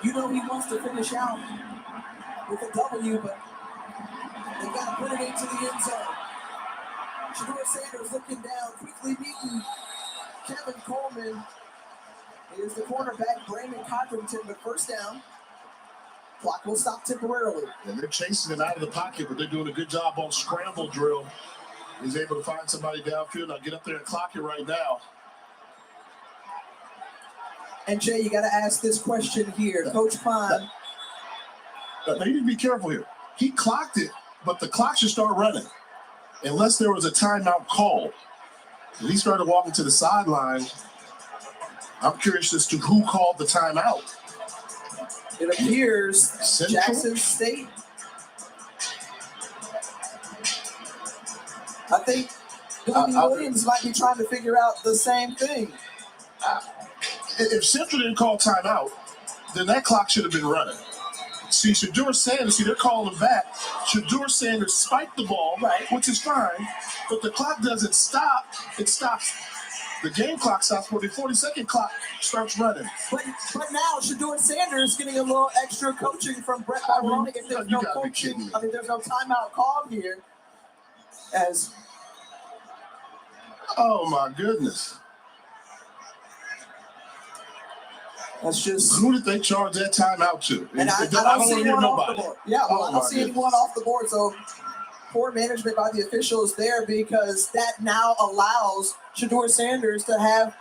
You know he wants to finish out with a W, but they got to put it into the end zone. Shedeur Sanders looking down, quickly beating Kevin Coleman. Here's the cornerback, Brandon Codrington, but 1st down. Clock will stop temporarily. And they're chasing him out of the pocket, but they're doing a good job on scramble drill. He's able to find somebody downfield. Now get up there and clock it right now. And Jay, you got to ask this question here. Coach Prime. They need to be careful here. He clocked it, but the clock should start running unless there was a timeout called. And he started walking to the sideline. I'm curious as to who called the timeout. It appears Central? Jackson State. I think Williams might be trying to figure out the same thing. If Central didn't call timeout, then that clock should have been running. See, Shedeur Sanders, they're calling him back. Shedeur Sanders spiked the ball, right, which is fine, but the clock doesn't stop. It stops. The game clock stops, but the 40-second clock starts running. But now Shedeur Sanders getting a little extra coaching from Brett Bartolone. If there's no coaching, there's no timeout called here. Oh my goodness. That's just. Who did they charge that timeout to? And I don't see anyone off the board. Yeah, well, I don't see anyone off the board. So poor management by the officials there, because that now allows Shedeur Sanders to have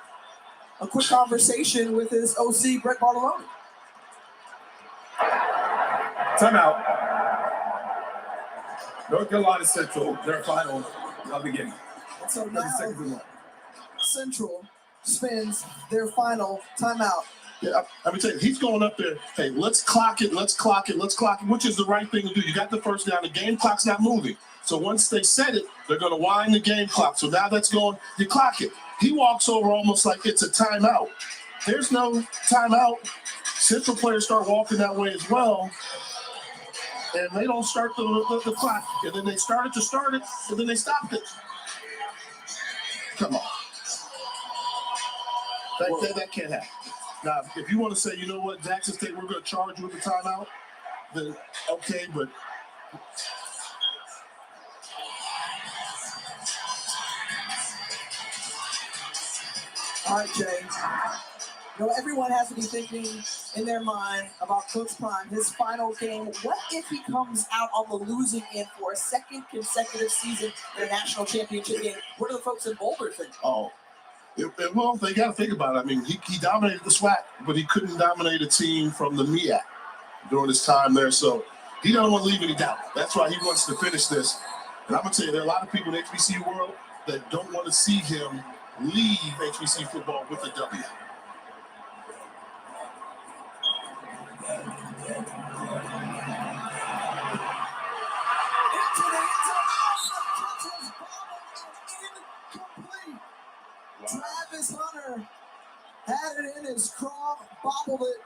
a quick conversation with his OC, Brett Bartolone. Timeout. North Carolina Central, their final of the game. So now Central spins their final timeout. Yeah, let me tell you, he's going up there. Hey, let's clock it, which is the right thing to do. You got the first down. The game clock's not moving. So once they set it, they're going to wind the game clock. So now that's going, you clock it. He walks over almost like it's a timeout. There's no timeout. Central players start walking that way as well. And they don't start the clock. And then they started to start it, and then they stopped it. Come on. That can't happen. Now, if you want to say, you know what, Jackson State, we're going to charge you with the timeout, then okay, but all right, Jay. You know, everyone has to be thinking in their mind about Coach Prime, his final game. What if he comes out on the losing end for a second consecutive season in a national championship game? What do the folks in Boulder think? well, they got to think about it. I mean, he dominated the SWAC, but he couldn't dominate a team from the MEAC during his time there. So he doesn't want to leave any doubt. That's why he wants to finish this. And I'm going to tell you, there are a lot of people in the HBCU world that don't want to see him leave HBCU football with a W. Travis Hunter had it in his craw, bobbled it,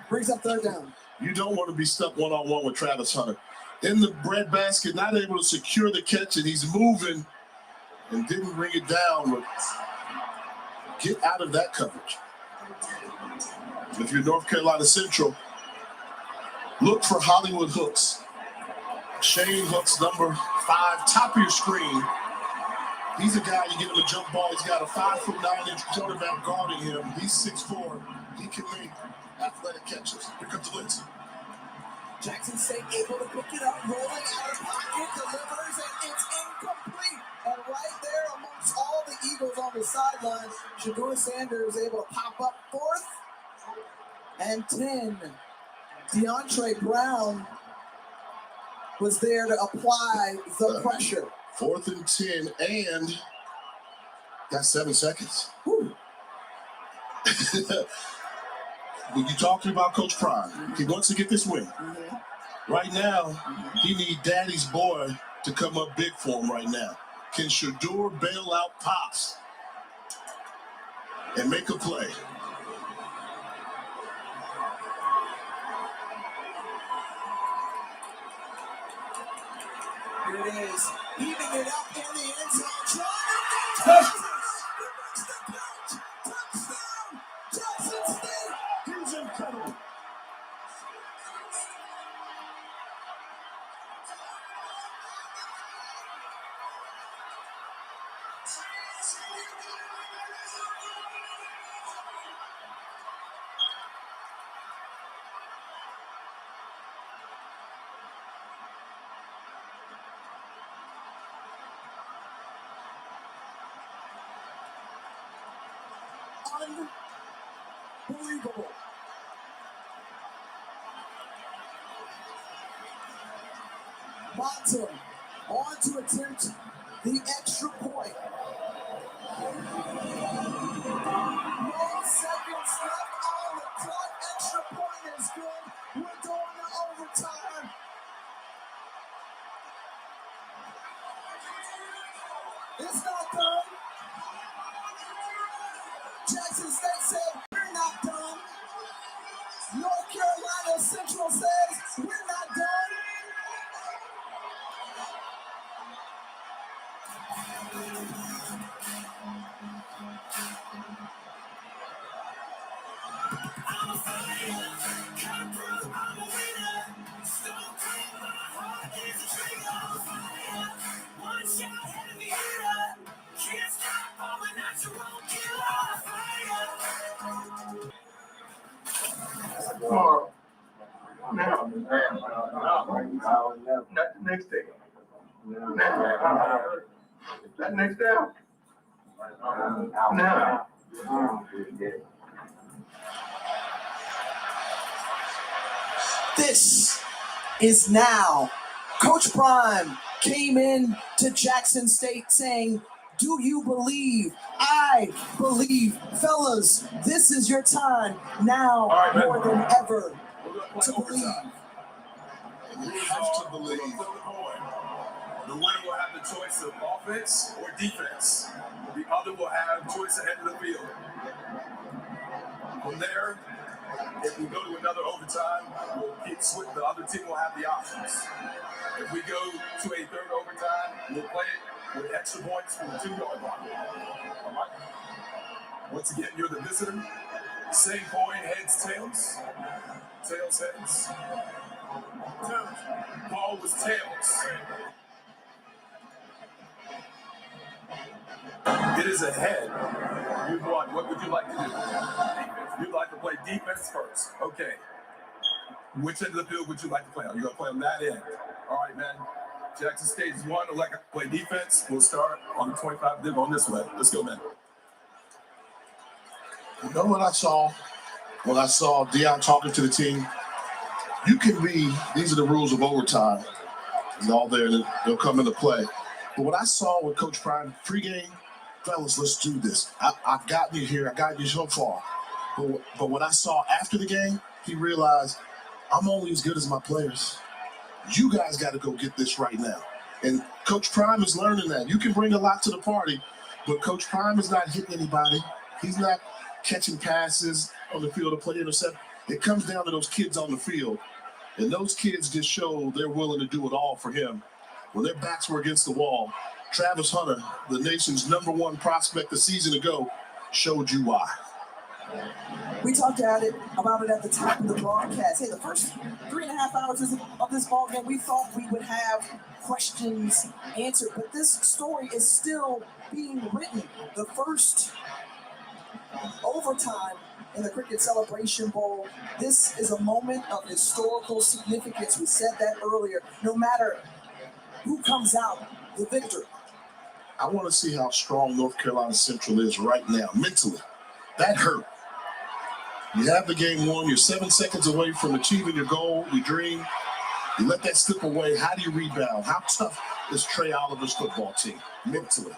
brings up third down. You don't want to be stuck one-on-one with Travis Hunter. In the breadbasket, not able to secure the catch, and he's moving and didn't bring it down. But get out of that coverage. If you're North Carolina Central, look for Hollywood Hooks. Shane Hooks, number 5, top of your screen. He's a guy, you get him a jump ball. He's got a 5'9" quarterback guarding him. He's 6'4". He can make athletic catches. Here comes the blitz. Jackson State able to pick it up, rolling out of pocket, delivers, and it's incomplete. And right there amongst all the Eagles on the sideline, Shedeur Sanders able to pop up 4th and 10. DeAndre Brown was there to apply the pressure. 4th and 10, and got 7 seconds. When you talking about Coach Prime, he wants to get this win. Right now, he need Daddy's boy to come up big for him right now. Can Shedeur bail out Pops and make a play? Here it is, evening it up in the end zone. Touchdown! Jackson State. He's incredible. Unbelievable. Monta on to attempt the extra point. No seconds left on the clock. Extra point is good. We're going to overtime. It's not done. Jackson State said, we're not done. North Carolina Central says, we're not done. Now. Not the next day. That next down. Now. This is now. Coach Prime came in to Jackson State saying, "Do you believe? I believe. Fellas, this is your time now more than ever to believe." You have to believe. The winner will have the choice of offense or defense. The other will have choice ahead of the field. From there, if we go to another overtime, we'll keep switching. The other team will have the options. If we go to a third overtime, we'll play it with extra points from the 2-yard line. All right? Once again, you're the visitor. Same coin, heads, tails. Tails, heads. Ball was tails. It is a head. You won. What would you like to do? You'd like to play defense first. Okay. Which end of the field would you like to play on? You're going to play on that end. All right, man. Jackson State is one. I'd like to play defense. We'll start on the 25 div on this way. Let's go, man. You know what I saw? When I saw Deion talking to the team, you can be, these are the rules of overtime. It's all there, and they'll come into play. But what I saw with Coach Prime pregame, fellas, let's do this. I've gotten you here. I got you so far. But what I saw after the game, he realized I'm only as good as my players. You guys got to go get this right now. And Coach Prime is learning that. You can bring a lot to the party, but Coach Prime is not hitting anybody. He's not catching passes on the field to play intercept. It comes down to those kids on the field. And those kids just show they're willing to do it all for him. When their backs were against the wall, Travis Hunter, the nation's #1 prospect a season ago, showed you why. We talked about it at the top of the broadcast. Hey, the first 3.5 hours of this ball game, we thought we would have questions answered, but this story is still being written. The first overtime in the Cricket Celebration Bowl. This is a moment of historical significance. We said that earlier. No matter who comes out the victor. I want to see how strong North Carolina Central is right now, mentally. That hurt. You have the game won. You're 7 seconds away from achieving your goal, your dream. You let that slip away. How do you rebound? How tough is Trey Oliver's football team mentally?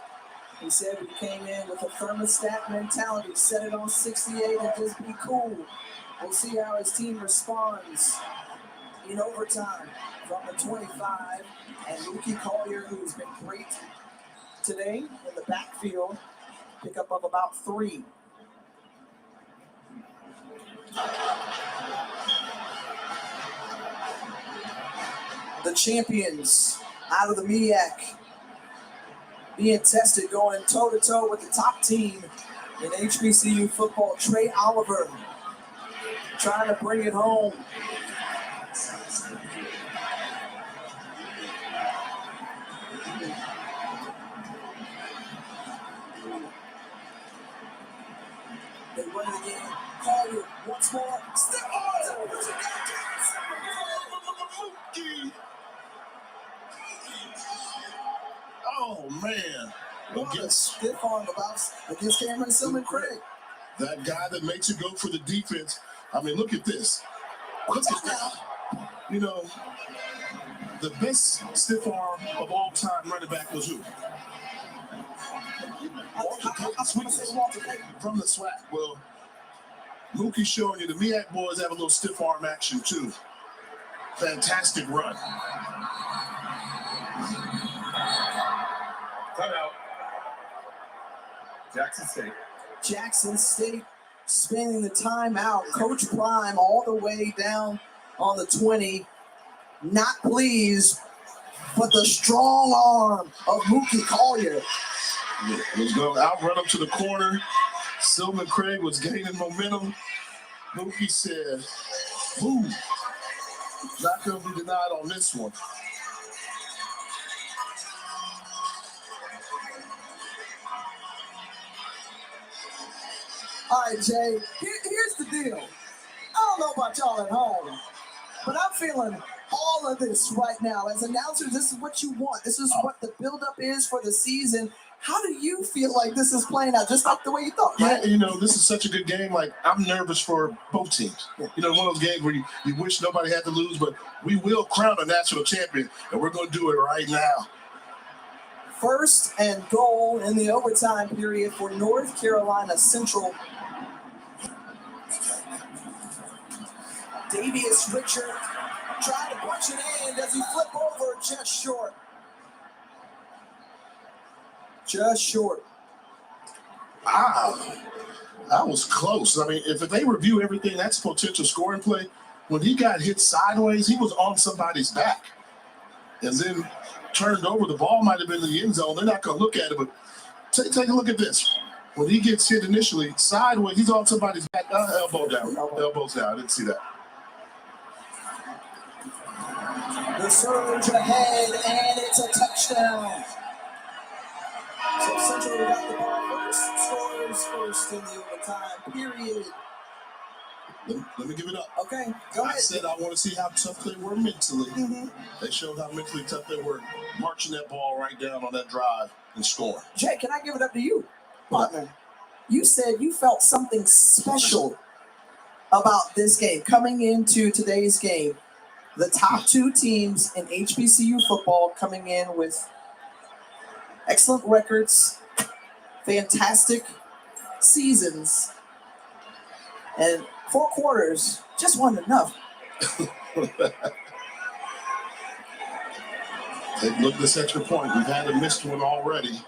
He said we came in with a thermostat mentality, set it on 68 and just be cool. We'll see how his team responds in overtime from the 25. And Mookie Collier, who's been great today in the backfield, pickup of about 3. The champions out of the MEAC being tested, going toe-to-toe with the top team in HBCU football. Trey Oliver trying to bring it home. They run it again. Collier once more. Step on! Oh, man. Stiff arm against Cameron Silman Craig. That guy that makes it go for the defense. I mean, look at this. Look at that. You know, the best stiff arm of all time running back was who? Walter Payton from the SWAC. Well, Mookie's showing you the MEAC boys have a little stiff arm action too. Fantastic run. Timeout. Jackson State. Jackson State spending the timeout. Coach Prime all the way down on the 20. Not pleased, but the strong arm of Mookie Collier. Was going to outrun him to the corner. Silman Craig was gaining momentum. Mookie said, "Ooh, not going to be denied on this one." All right, Jay, here's the deal. I don't know about y'all at home, but I feeling all of this right now? As announcers, this is what you want. This is what the buildup is for the season. How do you feel like this is playing out? Just like the way you thought, right? Yeah, this is such a good game. Like, I'm nervous for both teams. One of those games where you wish nobody had to lose, but we will crown a national champion, and we're going to do it right now. First and goal in the overtime period for North Carolina Central. Davius Richard trying to punch it in. Does he flip over? Just short. Just short. Wow. That was close. I mean, if they review everything, that's potential scoring play. When he got hit sideways, he was on somebody's back. And then turned over. The ball might have been in the end zone. They're not going to look at it, but take a look at this. When he gets hit initially, sideways, he's on somebody's back. Elbow down. Elbows down. I didn't see that. The surge ahead, and it's a touchdown. So Central got the ball first, scores first in the overtime period. Let me give it up. Okay, go ahead. I said I want to see how tough they were mentally. They showed how mentally tough they were, marching that ball right down on that drive and scoring. Jay, can I give it up to you, partner? You said you felt something special about this game. Coming into today's game, the top two teams in HBCU football coming in with excellent records, fantastic seasons, and 4 quarters just wasn't enough. Look at this extra point. We've had a missed one already.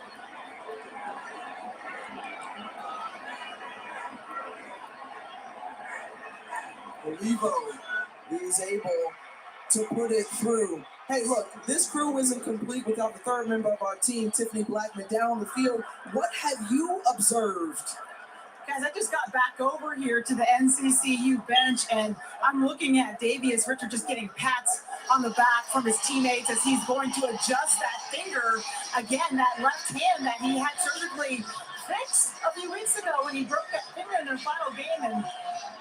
Olivo is able to put it through. Hey, look, this crew isn't complete without the third member of our team, Tiffany Blackman, down on the field. What have you observed? Guys, I just got back over here to the NCCU bench, and I'm looking at Davius Richard just getting pats on the back from his teammates as he's going to adjust that finger. Again, that left hand that he had surgically fixed a few weeks ago when he broke that finger in their final game, and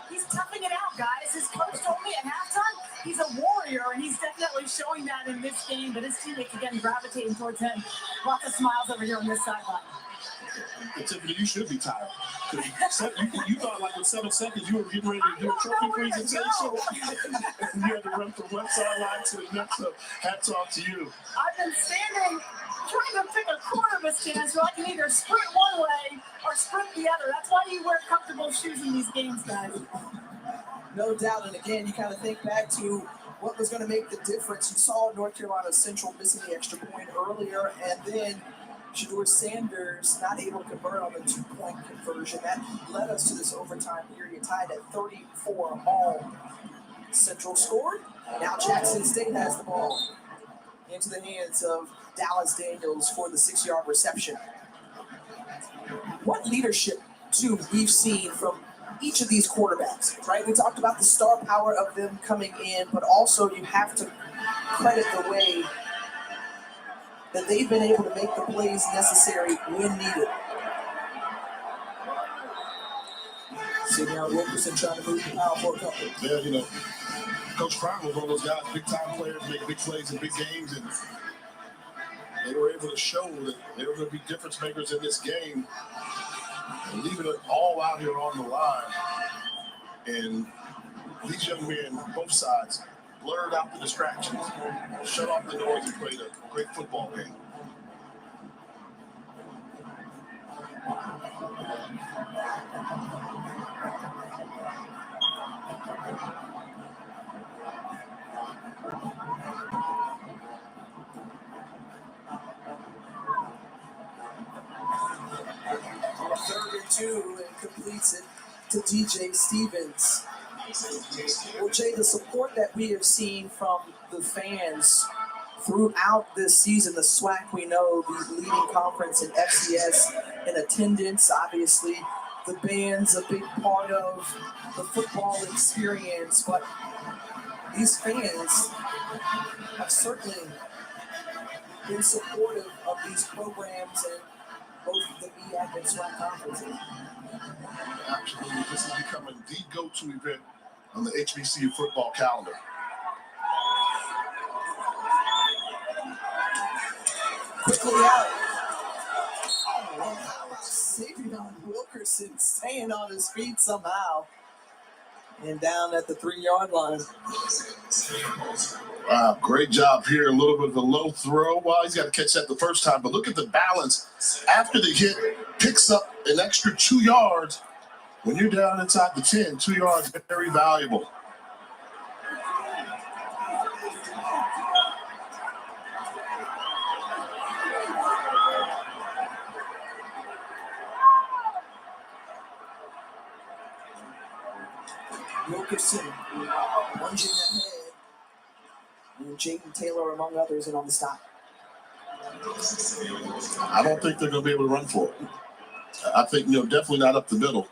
he's toughing it out, guys. His coach told me at halftime he's a warrior, and he's definitely showing that in this game, but his teammates, again, gravitating towards him. Lots of smiles over here on this sideline. Tiffany, you should be tired. You thought like in 7 seconds you were getting ready to do a trophy presentation. And you had to run from one sideline to the next. So hats off to you. I've been standing trying to pick a corner of a stand so I can either sprint one way or sprint the other. That's why you wear comfortable shoes in these games, guys. No doubt, and again, you kind of think back to what was going to make the difference. You saw North Carolina Central missing the extra point earlier, and then Shador Sanders not able to convert on the 2-point conversion. That led us to this overtime period, tied at 34 all. Central scored. Now Jackson State has the ball into the hands of Dallas Daniels for the 6-yard reception. What leadership, too, we've seen from each of these quarterbacks, right? We talked about the star power of them coming in, but also you have to credit the way that they've been able to make the plays necessary when needed. Sidney Wilkerson trying to move the power forward couple. Yeah, Coach Crown was one of those guys, big-time players, make big plays in big games, and they were able to show that they were going to be difference makers in this game and leaving it all out here on the line. And these young men, both sides, blurred out the distractions, shut off the noise, and played a great football game. Third and 2, and completes it to DJ Stevens. Well, Jay, the support that we have seen from the fans throughout this season, the SWAC, we know, the leading conference in FCS, in attendance, obviously, the band's a big part of the football experience, but these fans have certainly been supportive of these programs and both the MEAC and SWAC conferences. Absolutely, this is becoming the go-to event on the HBCU football calendar. quickly out. Oh, how about Savion Wilkerson staying on his feet somehow? And down at the 3-yard line. Wow, great job here. A little bit of a low throw. Well, he's got to catch that the first time, but look at the balance. After the hit, picks up an extra 2 yards. When you're down inside the 10, 2 yards, very valuable. Wilkerson lunging ahead. And Jaden Taylor, among others, in on the stop. I don't think they're going to be able to run for it. I think, definitely not up the middle.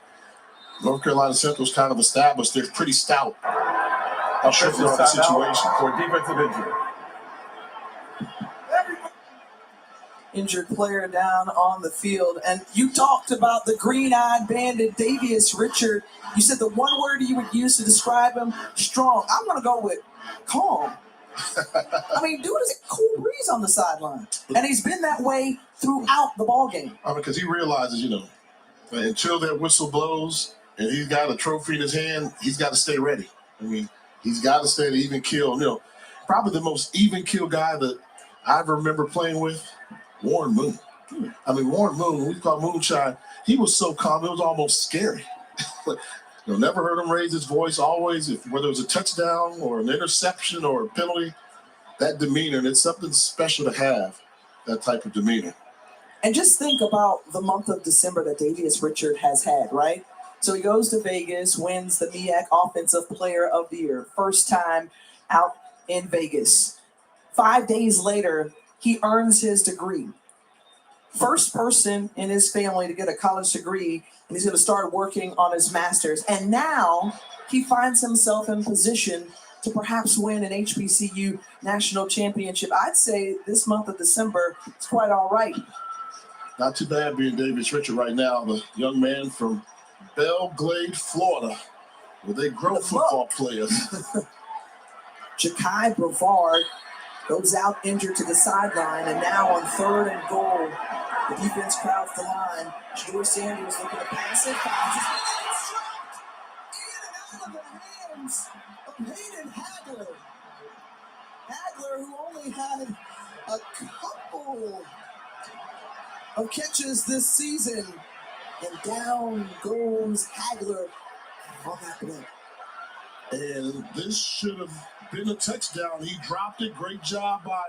North Carolina Central's kind of established. They're pretty stout. Offensive situation for defensive injury. Injured player down on the field. And you talked about the green-eyed bandit, Davius Richard. You said the one word you would use to describe him, strong. I'm going to go with calm. I mean, dude is a cool breeze on the sideline. And he's been that way throughout the ballgame. Because he realizes, until that whistle blows and he's got a trophy in his hand, he's got to stay ready. I mean, he's got to stay to even kill. Probably the most even kill guy that I ever remember playing with, Warren Moon. I mean, Warren Moon, we call Moonshine, he was so calm, it was almost scary. Never heard him raise his voice. Always, whether it was a touchdown or an interception or a penalty, that demeanor, and it's something special to have that type of demeanor. And just think about the month of December that Davius Richard has had, right? So he goes to Vegas, wins the MEAC Offensive Player of the Year, first time out in Vegas. 5 days later, he earns his degree. First person in his family to get a college degree, and he's going to start working on his master's. And now he finds himself in position to perhaps win an HBCU national championship. I'd say this month of December is quite all right. Not too bad being Davius Richard right now, the young man from Belgrade, Florida, where they grow football players. Ja'Kai Brevard goes out injured to the sideline, and now on 3rd and goal, the defense crowds the line. Shador Sanders looking to pass it. In and out of the hands of Hayden Hagler. Hagler, who only had a couple of catches this season, and down goes Hagler on that play. And this should have been a touchdown. He dropped it. Great job by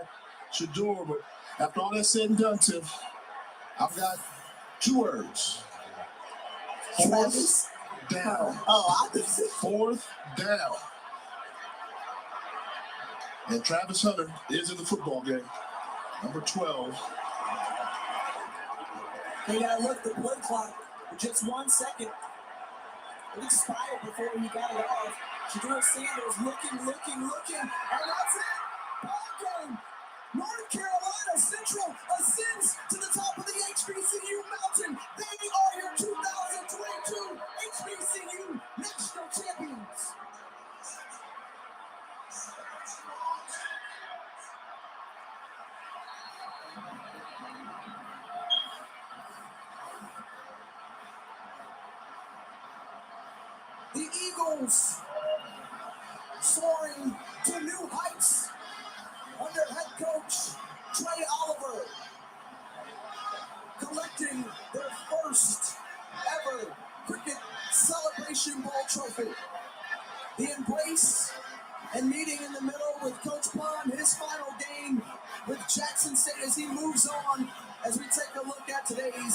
Shador. But after all that's said and done, Tiff, I've got 2 words. Fourth down. Fourth down. And Travis Hunter is in the football game. Number 12. They got to look the play clock for just 1 second. It expired before he got it off. Shador Sanders looking, and that's it. Ball game. North Carolina Central ascends to the top of the HBCU mountain. They are your 2022 HBCU national champions. The Eagles soaring to new heights under head coach Trey Oliver, collecting their first ever Cricket Celebration Bowl trophy. The embrace and meeting in the middle with Coach Pond, his final game with Jackson State as he moves on, as we take a look at today's